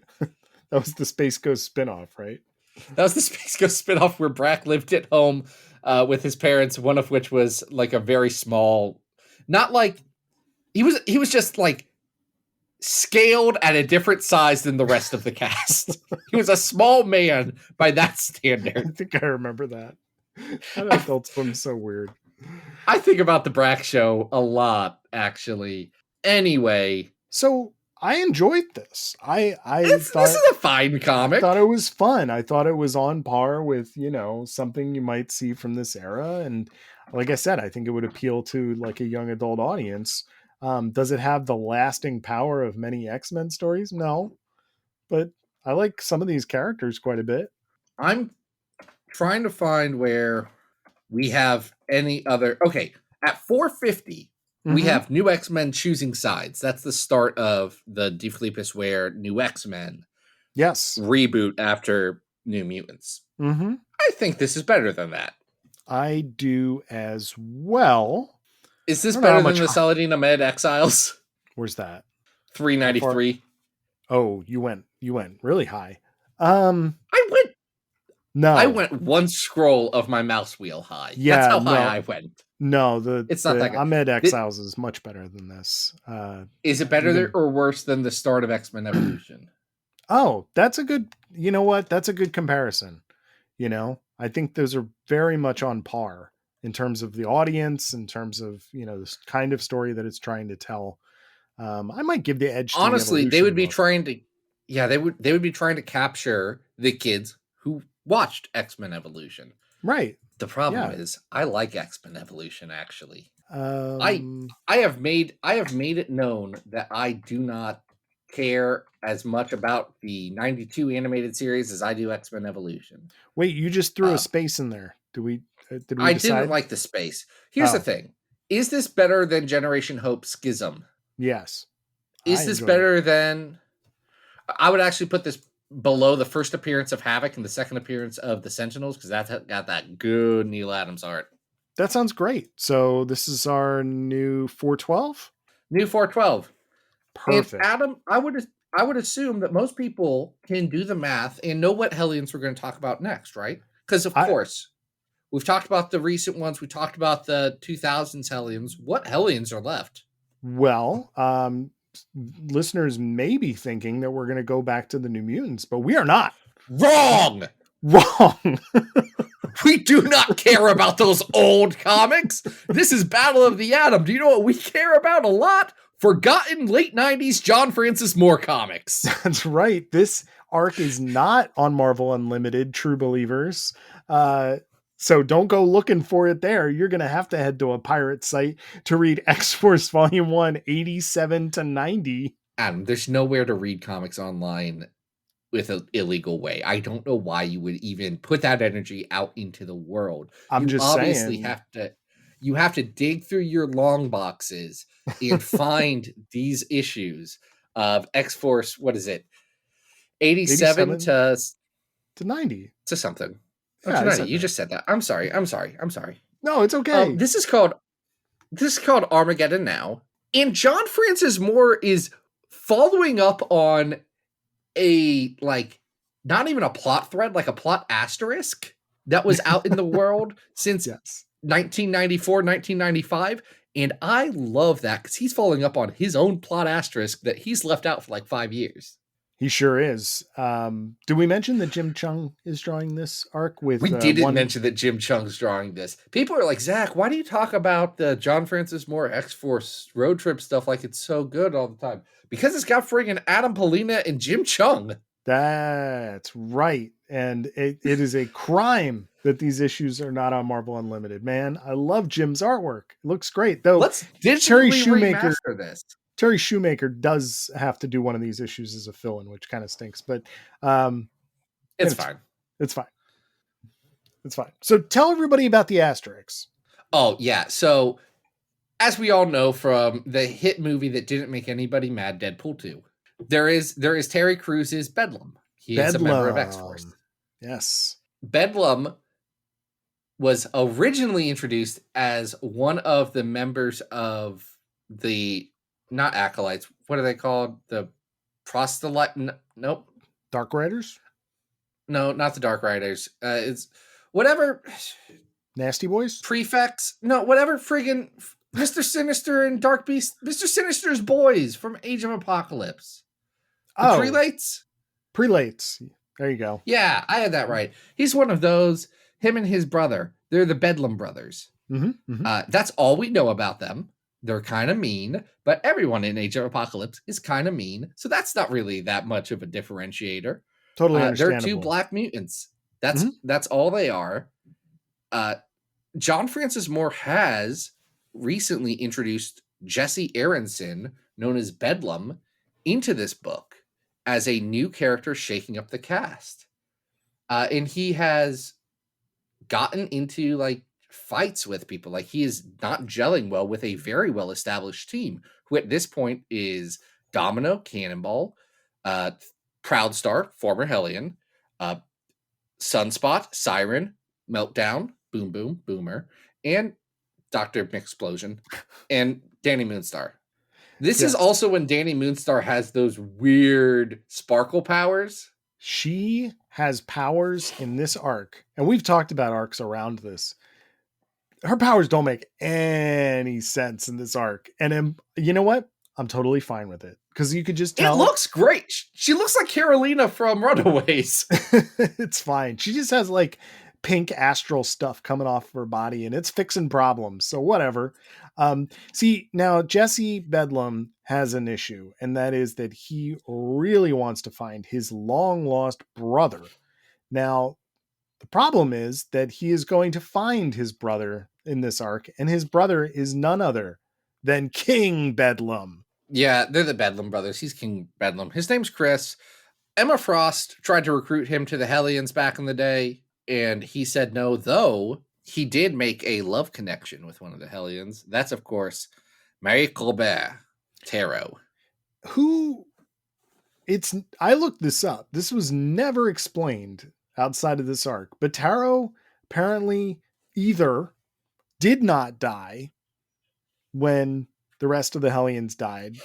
was the Space Ghost spinoff, right? That was the Space Ghost spinoff where Brack lived at home with his parents, one of which was like a very small, not like he was just like scaled at a different size than the rest of the cast. He was a small man by that I standard. think I remember that. That Adult Swim's so weird. I think about the Brack show a lot, actually. Anyway. So I enjoyed this. I This thought is a fine comic. thought it was fun. I thought it was on par with, you know, something you might see from this era. And like I said, I think it would appeal to like a young adult audience. Does it have the lasting power of many X-Men stories? No, but I like some of these characters quite a bit. I'm trying to find where we have any other. Okay, at 450, we Mhm. have New X-Men choosing sides. That's the start of the De Filippis Ware New X-Men Yes. reboot after New Mutants. Mm-hmm. I think this is better than that. I do as well. Is this I don't know how better than much- the Saladin Ahmed Exiles? Where's that? 393. Oh, you went really high. I went one scroll of my mouse wheel high. Yeah, That's how no. high I went. No, It's not that good. Ahmed Exiles is much better than this. Is it better or worse than the start of X-Men Evolution? Oh, that's a good, you know what? That's a good comparison. You know, I think those are very much on par in terms of the audience, in terms of, you know, this kind of story that it's trying to tell. I might give the edge to Honestly, the they would be book. trying to they would be trying to capture the kids who watched X-Men Evolution. Right. The problem is I like X-Men Evolution actually. I Um, have made it known that I do not care as much about the 92 animated series as I do X-Men Evolution. wait, you just threw a space in there. Did we I decide? didn't like the space. Here's the thing. Is this better than Generation Hope Schism? Yes. Is this better than... I would actually put this below the first appearance of Havoc and the second appearance of the Sentinels, because that's got that good Neil Adams art. That sounds great. So this is our new 412? New 412. Perfect. And Adam, I would assume that most people can do the math and know what Hellions we're going to talk about next, right? Because of course, we've talked about the recent ones. We talked about the 2000s Hellions. What Hellions are left? Well, listeners may be thinking that we're going to go back to the New Mutants, but we are not. Wrong. We do not care about those old comics. This is Battle of the Atom. Do you know what we care about a lot? Forgotten late 90s John Francis Moore comics. That's right. This arc is not on Marvel Unlimited, true believers. So don't go looking for it there. You're going to have to head to a pirate site to read X-Force Volume 1, 87 to 90. Adam, there's nowhere to read comics online with an illegal way. I don't know why you would even put that energy out into the world. I'm just obviously saying. You have to dig through your long boxes and find these issues of X-Force, what is it? 87 to 90. To something. Yeah, to 90. You just said that. I'm sorry. No, it's okay. This is called Armageddon Now. And John Francis Moore is following up on a, like, not even a plot thread, like a plot asterisk that was out in the world since 1994, 1995. And I love that because he's following up on his own plot asterisk that he's left out for like 5 years. He sure is. Did we mention that Jim Chung is drawing this arc with? We didn't mention that Jim Chung's drawing this. People are like, Zach, why do you talk about the John Francis Moore X-Force road trip stuff like it's so good all the time? Because it's got friggin' Adam Polina and Jim Chung. That's right. And it is a crime that these issues are not on Marvel Unlimited. Man, I love Jim's artwork. It looks great. Though let's digitally remaster this. Terry Shoemaker does have to do one of these issues as a fill-in, which kind of stinks, but it's fine. It's fine. It's fine. So tell everybody about the asterisks. Oh, yeah. So as we all know from the hit movie that didn't make anybody mad, Deadpool 2, there is Terry Crews's Bedlam. He is a member of X-Force. Yes. Bedlam was originally introduced as one of the members of the not acolytes. What are they called? The proselyte? Nope. Dark Riders? No, not the Dark Riders. It's whatever. Nasty Boys? Prefects? No, whatever friggin' Mr. Sinister and Dark Beast, Mr. Sinister's boys from Age of Apocalypse. The prelates? Prelates. There you go. Yeah, I had that right. He's one of those. Him and his brother. They're the Bedlam brothers. That's all we know about them. They're kind of mean, but everyone in Age of Apocalypse is kind of mean. So that's not really that much of a differentiator. Totally understandable. They're two black mutants. That's all they are. John Francis Moore has recently introduced Jesse Aronson, known as Bedlam, into this book as a new character shaking up the cast. And he has gotten into like fights with people. Like he is not gelling well with a very well established team, who at this point is Domino, Cannonball, Proudstar, former Hellion, Sunspot, Siren, Meltdown, Boom Boom, Boomer, and Dr. Mixplosion, and Danny Moonstar. This is also when Danny Moonstar has those weird sparkle powers. She has powers in this arc, and we've talked about arcs around this. Her powers don't make any sense in this arc. And you know what? I'm totally fine with it. Because you could just tell. It looks great. She looks like Carolina from Runaways. It's fine. She just has like pink astral stuff coming off of her body, and it's fixing problems. So whatever. See, now Jesse Bedlam has an issue, and that is that he really wants to find his long lost brother. Now, the problem is that he is going to find his brother in this arc, and his brother is none other than King Bedlam. Yeah, they're the Bedlam brothers. He's King Bedlam. His name's Chris. Emma Frost tried to recruit him to the Hellions back in the day, and he said no, though he did make a love connection with one of the Hellions. That's, of course, Marie Colbert Tarot. I looked this up. This was never explained outside of this arc, but Tarot apparently either did not die when the rest of the Hellions died,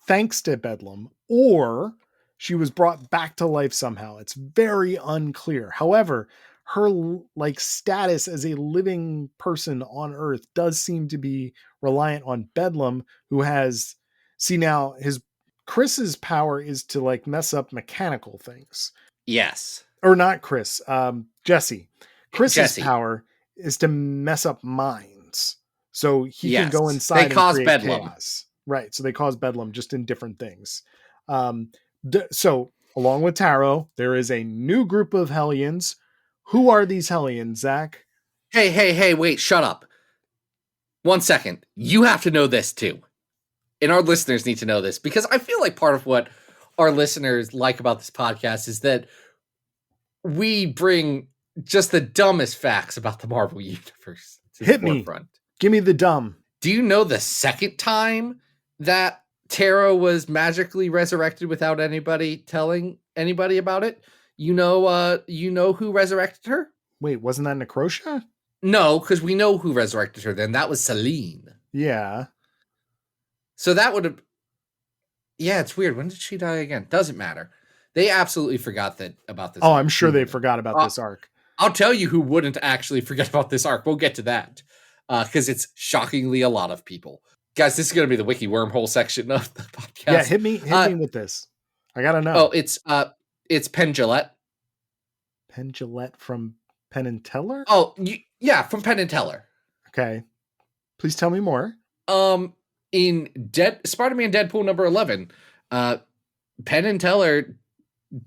thanks to Bedlam, or she was brought back to life somehow. It's very unclear. However, her like status as a living person on Earth does seem to be reliant on Bedlam, who has, now Chris's power is to like mess up mechanical things. Yes. Or not Chris, Jesse. Chris's power is to mess up minds. So he can go inside and cause Bedlam. Chaos. Right. So they cause Bedlam just in different things. So along with Tarot, there is a new group of Hellions. Who are these Hellions, Zach? Hey, wait, shut up. 1 second. You have to know this too. And our listeners need to know this, because I feel like part of what our listeners like about this podcast is that we bring just the dumbest facts about the Marvel Universe to the forefront. Give me the dumb. Do you know the second time that Tarot was magically resurrected without anybody telling anybody about it? You know who resurrected her? Wait, wasn't that Necrosha? No, because we know who resurrected her then. That was Selene. Yeah. So that would have... Yeah, it's weird. When did she die again? Doesn't matter. They absolutely forgot about this. Oh, I'm sure they forgot about this arc. I'll tell you who wouldn't actually forget about this arc. We'll get to that. Because it's shockingly a lot of people. Guys, this is going to be the Wiki Wormhole section of the podcast. Yeah, hit me with this. I got to know. Oh, it's Penn Jillette. Penn Jillette from Penn and Teller? Oh, yeah, from Penn and Teller. Okay. Please tell me more. In Spider-Man Deadpool number 11, Penn and Teller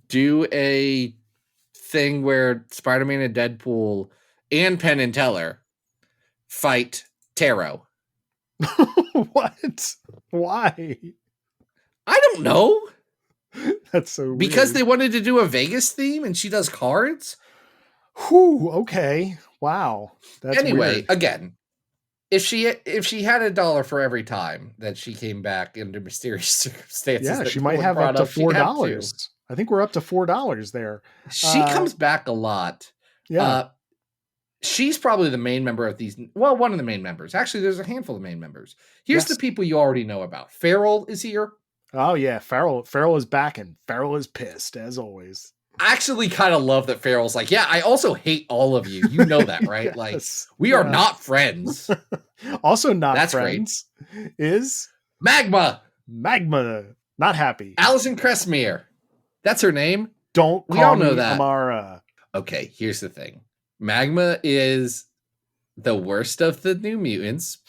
do a thing where Spider-Man and Deadpool and Penn and Teller fight Tarot. What? Why? I don't know. That's so weird. Because they wanted to do a Vegas theme and she does cards. Whew, okay. Wow. That's anyway, weird. Again, if she had $1 for every time that she came back under mysterious circumstances, yeah, she might have up to $4. I think we're up to $4 there. She comes back a lot. Yeah. She's probably the main member of these. Well, one of the main members. Actually, there's a handful of main members. Here's the people you already know about. Farrell is here. Oh, yeah. Farrell is back, and Farrell is pissed, as always. I actually kind of love that Farrell's like, yeah, I also hate all of you. You know that, right? Yes. Like, we are not friends. Also not That's friends is Magma. Magma. Not happy. Alison Cressmere. That's her name. Don't We call all know me that. Amara. Okay, here's the thing. Magma is the worst of the New Mutants.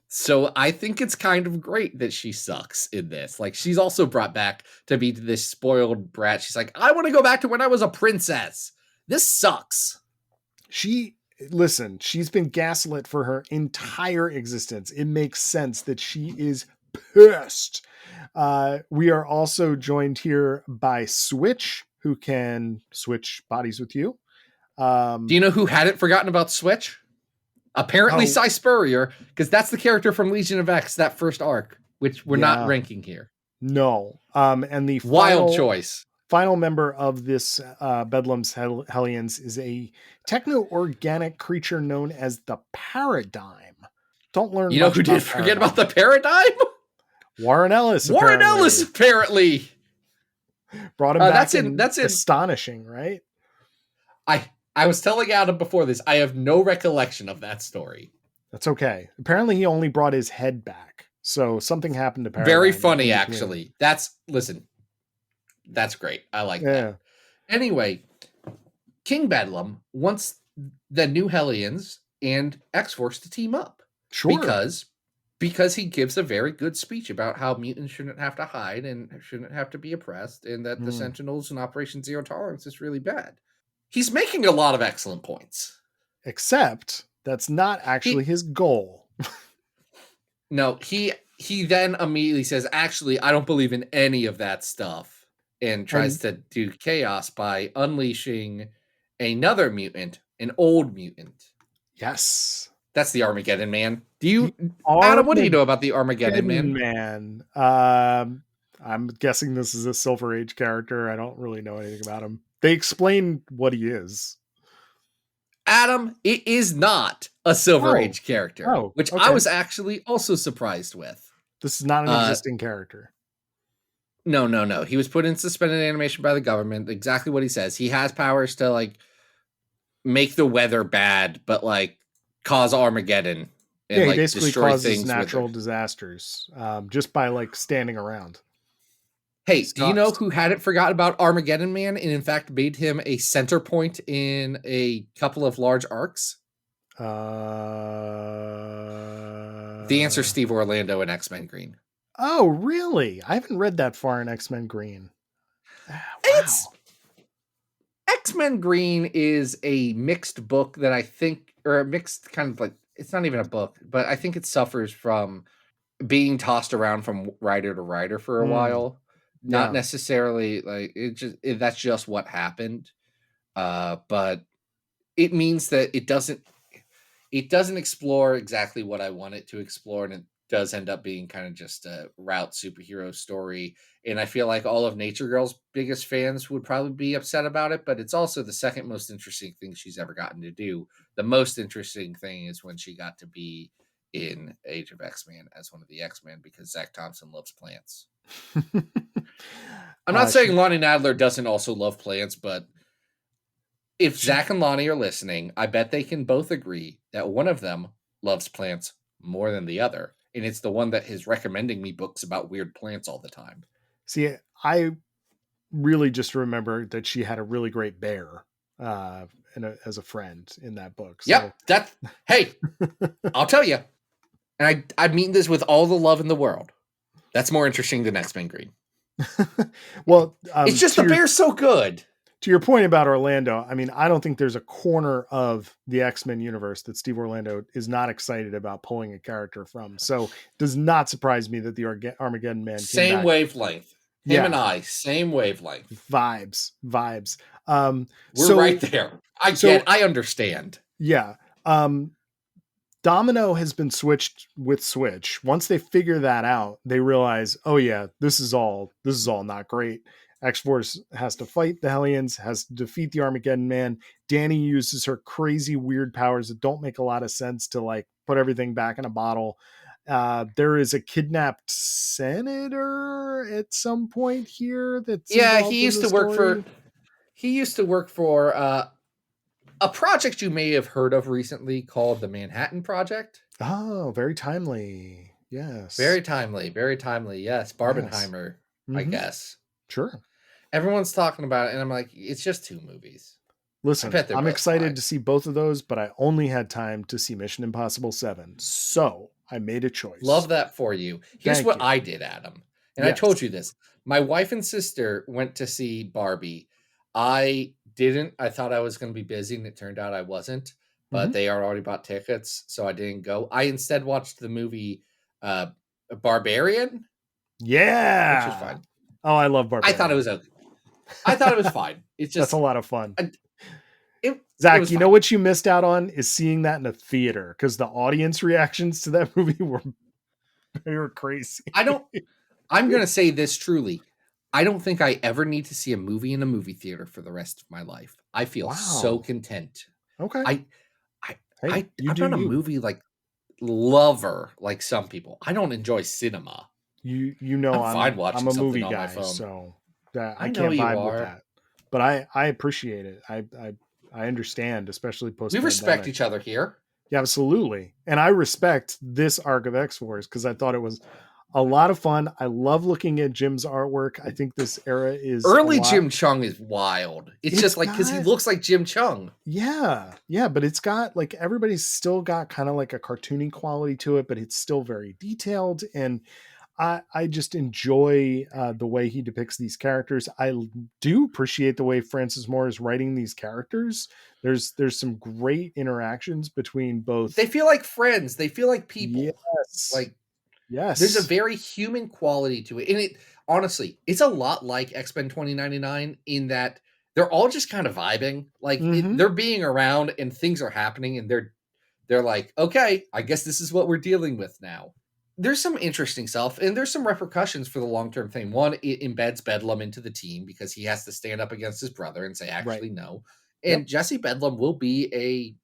So I think it's kind of great that she sucks in this. Like, she's also brought back to be this spoiled brat. She's like, I want to go back to when I was a princess. This sucks. She's been gaslit for her entire existence. It makes sense that she is pissed. We are also joined here by Switch, who can switch bodies with you. Do you know who hadn't forgotten about Switch? Apparently Cy Spurrier, because that's the character from Legion of X, that first arc, which we're not ranking here. No. And the wild choice. Final member of this Bedlam's Hellions is a techno-organic creature known as the Paradigm. Don't learn. You know who did forget about the Paradigm? Warren Ellis. Apparently brought him back. That's astonishing, right? I was telling Adam before this, I have no recollection of that story. That's okay. Apparently he only brought his head back. So something happened to Paradigm. Very funny, actually. That's great. I like that. Anyway, King Bedlam wants the new Hellions and X-Force to team up. Sure. Because he gives a very good speech about how mutants shouldn't have to hide and shouldn't have to be oppressed, and that the Sentinels and Operation Zero Tolerance is really bad. He's making a lot of excellent points. Except that's not actually his goal. No, he then immediately says, actually, I don't believe in any of that stuff, and tries to do chaos by unleashing another mutant, an old mutant. Yes. That's the Armageddon Man. Adam, what do you know about the Armageddon Man? I'm guessing this is a Silver Age character. I don't really know anything about him. They explain what he is. Adam, it is not a Silver Age character, which I was actually also surprised with. This is not an existing character. No. He was put in suspended animation by the government. Exactly what he says. He has powers to like make the weather bad, but like cause Armageddon. And, he basically causes natural disasters just by like standing around. Hey, do you know who hadn't forgotten about Armageddon Man and in fact made him a center point in a couple of large arcs? The answer, Steve Orlando in X-Men Green. Oh, really? I haven't read that far in X-Men Green. Wow. X-Men Green is a mixed book that I think, or a mixed kind of like, it's not even a book, but I think it suffers from being tossed around from writer to writer for a while. Not necessarily like that's just what happened. But it means that it doesn't explore exactly what I want it to explore. And it does end up being kind of just a route superhero story. And I feel like all of Nature Girl's biggest fans would probably be upset about it, but it's also the second most interesting thing she's ever gotten to do. The most interesting thing is when she got to be in Age of X-Men as one of the X-Men because Zach Thompson loves plants. I'm not saying Lonnie Nadler doesn't also love plants, but if Zach and Lonnie are listening, I bet they can both agree that one of them loves plants more than the other. And it's the one that is recommending me books about weird plants all the time. See, I really just remember that she had a really great bear as a friend in that book. So. Yep. Hey, I'll tell you. And I mean this with all the love in the world. That's more interesting than X-Men Green. Well, it's just the bear's so good. To your point about Orlando, I mean, I don't think there's a corner of the X-Men universe that Steve Orlando is not excited about pulling a character from. So it does not surprise me that the Armageddon Man same back. Wavelength. Him and I, same wavelength. Vibes. We're right there. I understand. Yeah. Domino has been switched with Switch. Once they figure that out, they realize, oh yeah, this is all not great. X-Force has to fight the Hellions, has to defeat the Armageddon Man. Danny uses her crazy weird powers that don't make a lot of sense to like put everything back in a bottle. There is a kidnapped senator at some point here. He used to work for A project you may have heard of recently called the Manhattan Project. Oh, very timely. Yes. Very timely. Very timely. Yes. Barbenheimer, I Mhm. guess. Sure. Everyone's talking about it, and I'm like, it's just 2 movies. Listen, bet they're I'm both excited fine. to see both of those, but I only had time to see Mission Impossible 7. So I made a choice. Love that for you. Here's Thank what you. I did, Adam. And I Yes. told you this. My wife and sister went to see Barbie. I didn't. I thought I was going to be busy, and it turned out I wasn't. But Mhm. they already bought tickets, so I didn't go. I instead watched the movie Barbarian, Yeah. which was fine. Oh, I love I Barbarian. thought it was okay. I thought it was fine. It's That's just a lot of fun. it Zach, was you fine. know what you missed out on is seeing that in a theater because the audience reactions to that movie were crazy. I'm going to say this truly. I don't think I ever need to see a movie in a movie theater for the rest of my life. I feel so Wow. content. Okay. I'm you do not a you. movie like lover like some people. I don't enjoy cinema. You know I'm fine I'm watching a something movie on my guy, phone. so that I I know can't you vibe with are. that. But I appreciate it. I understand, especially post We respect pandemic. each other here. Yeah, absolutely. And I respect this arc of X-Force because I thought it was a lot of fun. I love looking at Jim's artwork. I think this era is Early a lot. Jim Chung is wild. It's just like because he looks like Jim Chung. Yeah, but it's got like everybody's still got kind of like a cartoony quality to it, but it's still very detailed. And I just enjoy the way he depicts these characters. I do appreciate the way Francis Moore is writing these characters. There's some great interactions between both. They feel like friends. They feel like people. Yes. Like yes. There's a very human quality to it. And it honestly, it's a lot like X-Men 2099 in that they're all just kind of vibing. Like they're being around and things are happening and they're like, okay, I guess this is what we're dealing with now. There's some interesting stuff and there's some repercussions for the long-term thing. One, it embeds Bedlam into the team because he has to stand up against his brother and say, actually, no. And Jesse Bedlam will be a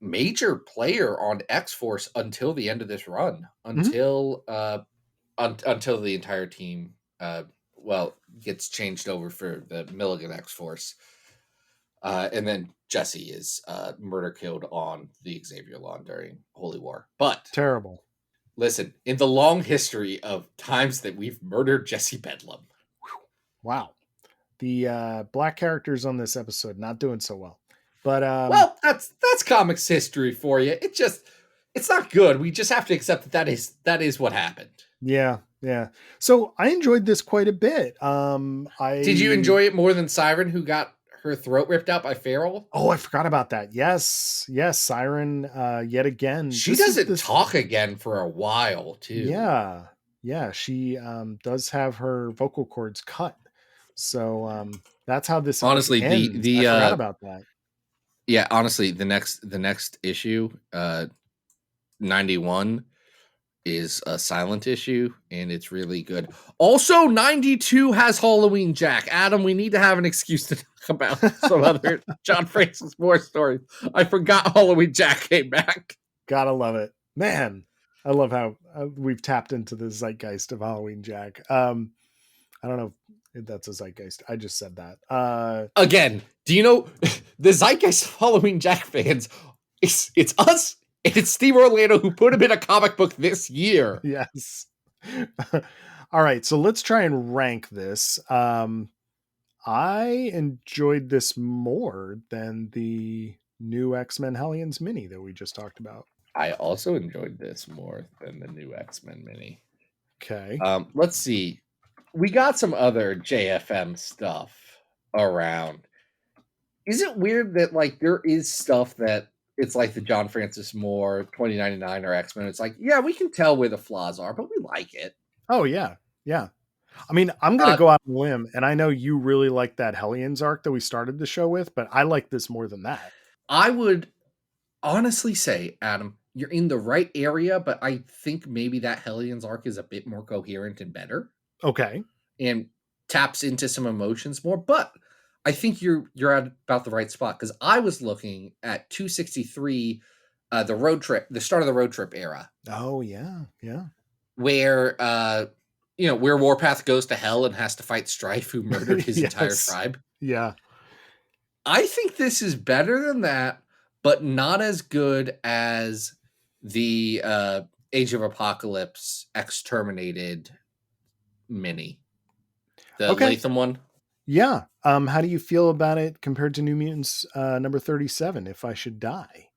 major player on X-Force until the end of this run, until until the entire team gets changed over for the Milligan X-Force. And then Jesse is murder killed on the Xavier lawn during Holy War. But terrible. Listen, in the long history of times that we've murdered Jesse Bedlam. Wow. The black characters on this episode not doing so well. But well, that's comics history for you. It's not good. We just have to accept that is what happened. Yeah. So I enjoyed this quite a bit. Did you enjoy it more than Siren, who got her throat ripped out by Feral? Oh, I forgot about that. Yes, Siren. Yet again, she doesn't talk again for a while too. Yeah. She does have her vocal cords cut. So that's how this honestly ends. the I forgot about that. Yeah, honestly, the next issue, 91, is a silent issue, and it's really good. Also, 92 has Halloween Jack. Adam, we need to have an excuse to talk about some other John Francis Moore stories. I forgot Halloween Jack came back. Gotta love it. Man, I love how we've tapped into the zeitgeist of Halloween Jack. I don't know if that's a zeitgeist. I just said that. Again, do you know the zeitgeist of Halloween Jack fans? It's us, and it's Steve Orlando who put him in a comic book this year. Yes. All right, so let's try and rank this. I enjoyed this more than the new X-Men Hellions mini that we just talked about. I also enjoyed this more than the new X-Men mini. Okay. Let's see. We got some other JFM stuff around. Is it weird that like there is stuff that it's like the John Francis Moore 2099 or X-Men? It's like, yeah, we can tell where the flaws are, but we like it. Oh yeah. I mean, I'm going to go out on a limb, and I know you really like that Hellions arc that we started the show with, but I like this more than that. I would honestly say, Adam, you're in the right area, but I think maybe that Hellions arc is a bit more coherent and better. Okay. And taps into some emotions more, but I think you're at about the right spot because I was looking at 263, the road trip, the start of the road trip era. Oh yeah, where where Warpath goes to hell and has to fight Strife, who murdered his entire tribe. Yeah, I think this is better than that, but not as good as the Age of Apocalypse Exterminated mini. The Okay. Latham one. Yeah. How do you feel about it compared to New Mutants number 37, If I Should Die?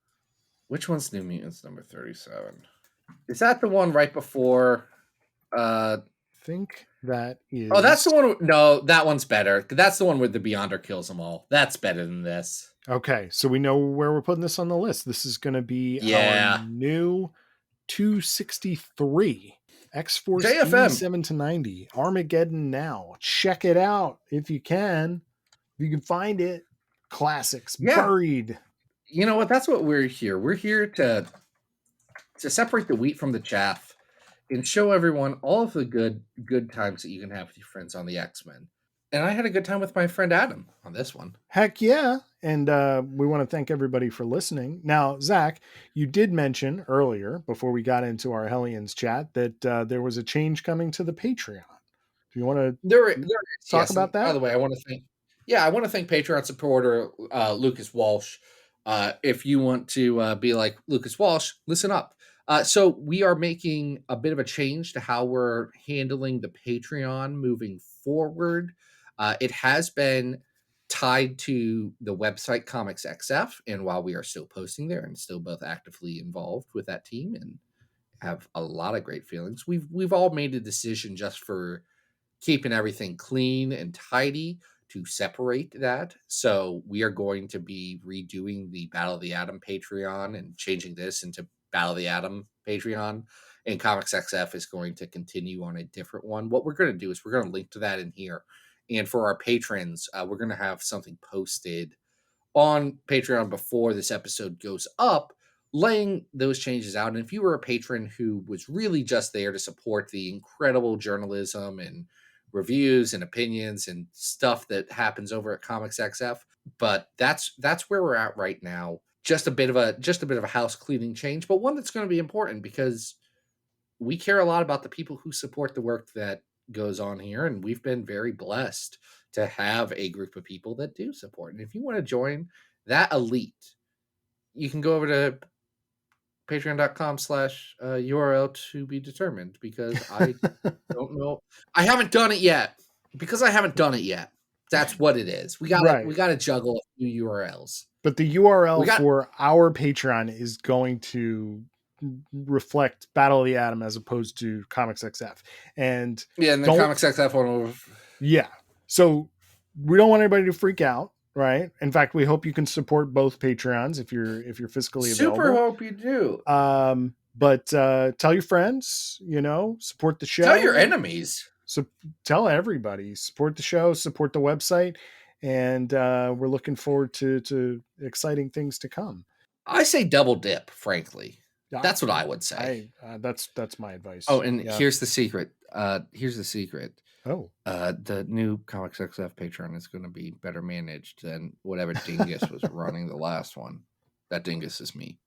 Which one's New Mutants number 37? Is that the one right before I think that is. Oh, that's the one. No, that one's better. That's the one where the Beyonder kills them all. That's better than this. Okay, so we know where we're putting this on the list. This is going to be Yeah. our new 263 X-Force JFM. 87 to 90 Armageddon Now. Check it out if you can. If you can find it. Classics buried. You know what? That's what we're here. We're here to separate the wheat from the chaff and show everyone all of the good times that you can have with your friends on the X-Men. And I had a good time with my friend Adam on this one. Heck yeah. And we want to thank everybody for listening. Now, Zach, you did mention earlier, before we got into our Hellions chat, that there was a change coming to the Patreon. Do you want to talk about that? By the way, I want to thank Patreon supporter Lucas Walsh. If you want to be like Lucas Walsh, listen up. So we are making a bit of a change to how we're handling the Patreon moving forward. It has been tied to the website Comics XF, and while we are still posting there and still both actively involved with that team and have a lot of great feelings, we've all made a decision just for keeping everything clean and tidy to separate that. So we are going to be redoing the Battle of the Atom Patreon and changing this into Battle of the Atom Patreon, and Comics XF is going to continue on a different one. What we're going to do is we're going to link to that in here. And for our patrons, we're going to have something posted on Patreon before this episode goes up, laying those changes out. And if you were a patron who was really just there to support the incredible journalism and reviews and opinions and stuff that happens over at Comics XF, but that's where we're at right now. Just a bit of a house cleaning change, but one that's going to be important because we care a lot about the people who support the work that goes on here, and we've been very blessed to have a group of people that do support. And if you want to join that elite, you can go over to patreon.com/URL to be determined, because I don't know. I haven't done it yet. That's what it is. We gotta juggle a few URLs. But the URL for our Patreon is going to reflect Battle of the Atom as opposed to Comics XF. And the Comics XF one. Yeah. So we don't want anybody to freak out, right? In fact, we hope you can support both Patreons if you're fiscally available. Super hope you do. But tell your friends, support the show. Tell your enemies. So tell everybody, support the show, support the website, and we're looking forward to exciting things to come. I say double dip, frankly. That's what I would say. That's my advice. Oh, and here's the secret. Oh, the new Comics XF Patreon is going to be better managed than whatever dingus was running the last one. That dingus is me.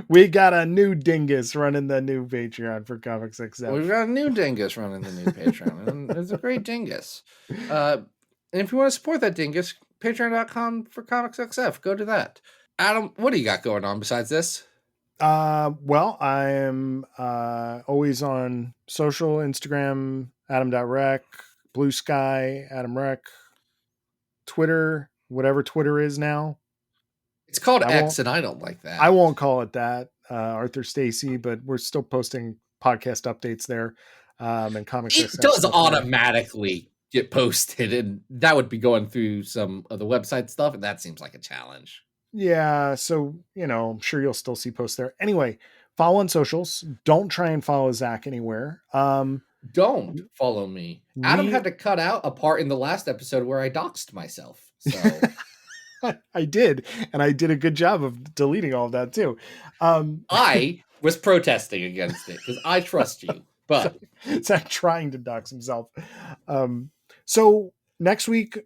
We got a new dingus running the new Patreon for Comics XF. We've got a new dingus running the new Patreon, and it's a great dingus. And if you want to support that dingus, patreon.com for Comics XF. Go to that. Adam, what do you got going on besides this? Well, I am always on social, Instagram, Adam.rec, Blue Sky, Adam Rec, Twitter, whatever Twitter is now. It's called X, and I don't like that. I won't call it that, Arthur Stacy, but we're still posting podcast updates there. And comics. It does automatically get posted, and that would be going through some of the website stuff, and that seems like a challenge. Yeah, so, I'm sure you'll still see posts there. Anyway, follow on socials. Don't try and follow Zach anywhere. Don't follow me. Adam had to cut out a part in the last episode where I doxed myself. So I did, and I did a good job of deleting all of that too. I was protesting against it because I trust you, but Zach trying to dox himself. So next week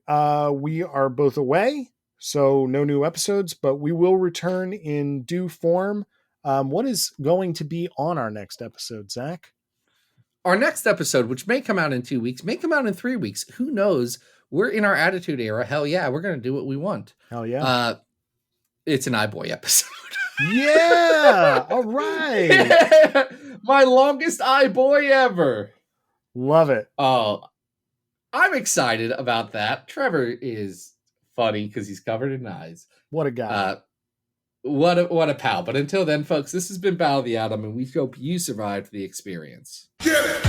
we are both away. So no new episodes, but we will return in due form. What is going to be on our next episode, Zach? Our next episode, which may come out in 2 weeks, may come out in 3 weeks. Who knows we're in our attitude era. Hell yeah, we're gonna do what we want. Hell yeah. It's an iBoy episode. Yeah. All right. My longest iBoy ever. Love it. Oh, I'm excited about that. Trevor is funny because he's covered in eyes. What a guy. What a pal. But until then, folks, this has been Battle of the Atom, and we hope you survived the experience. Get it!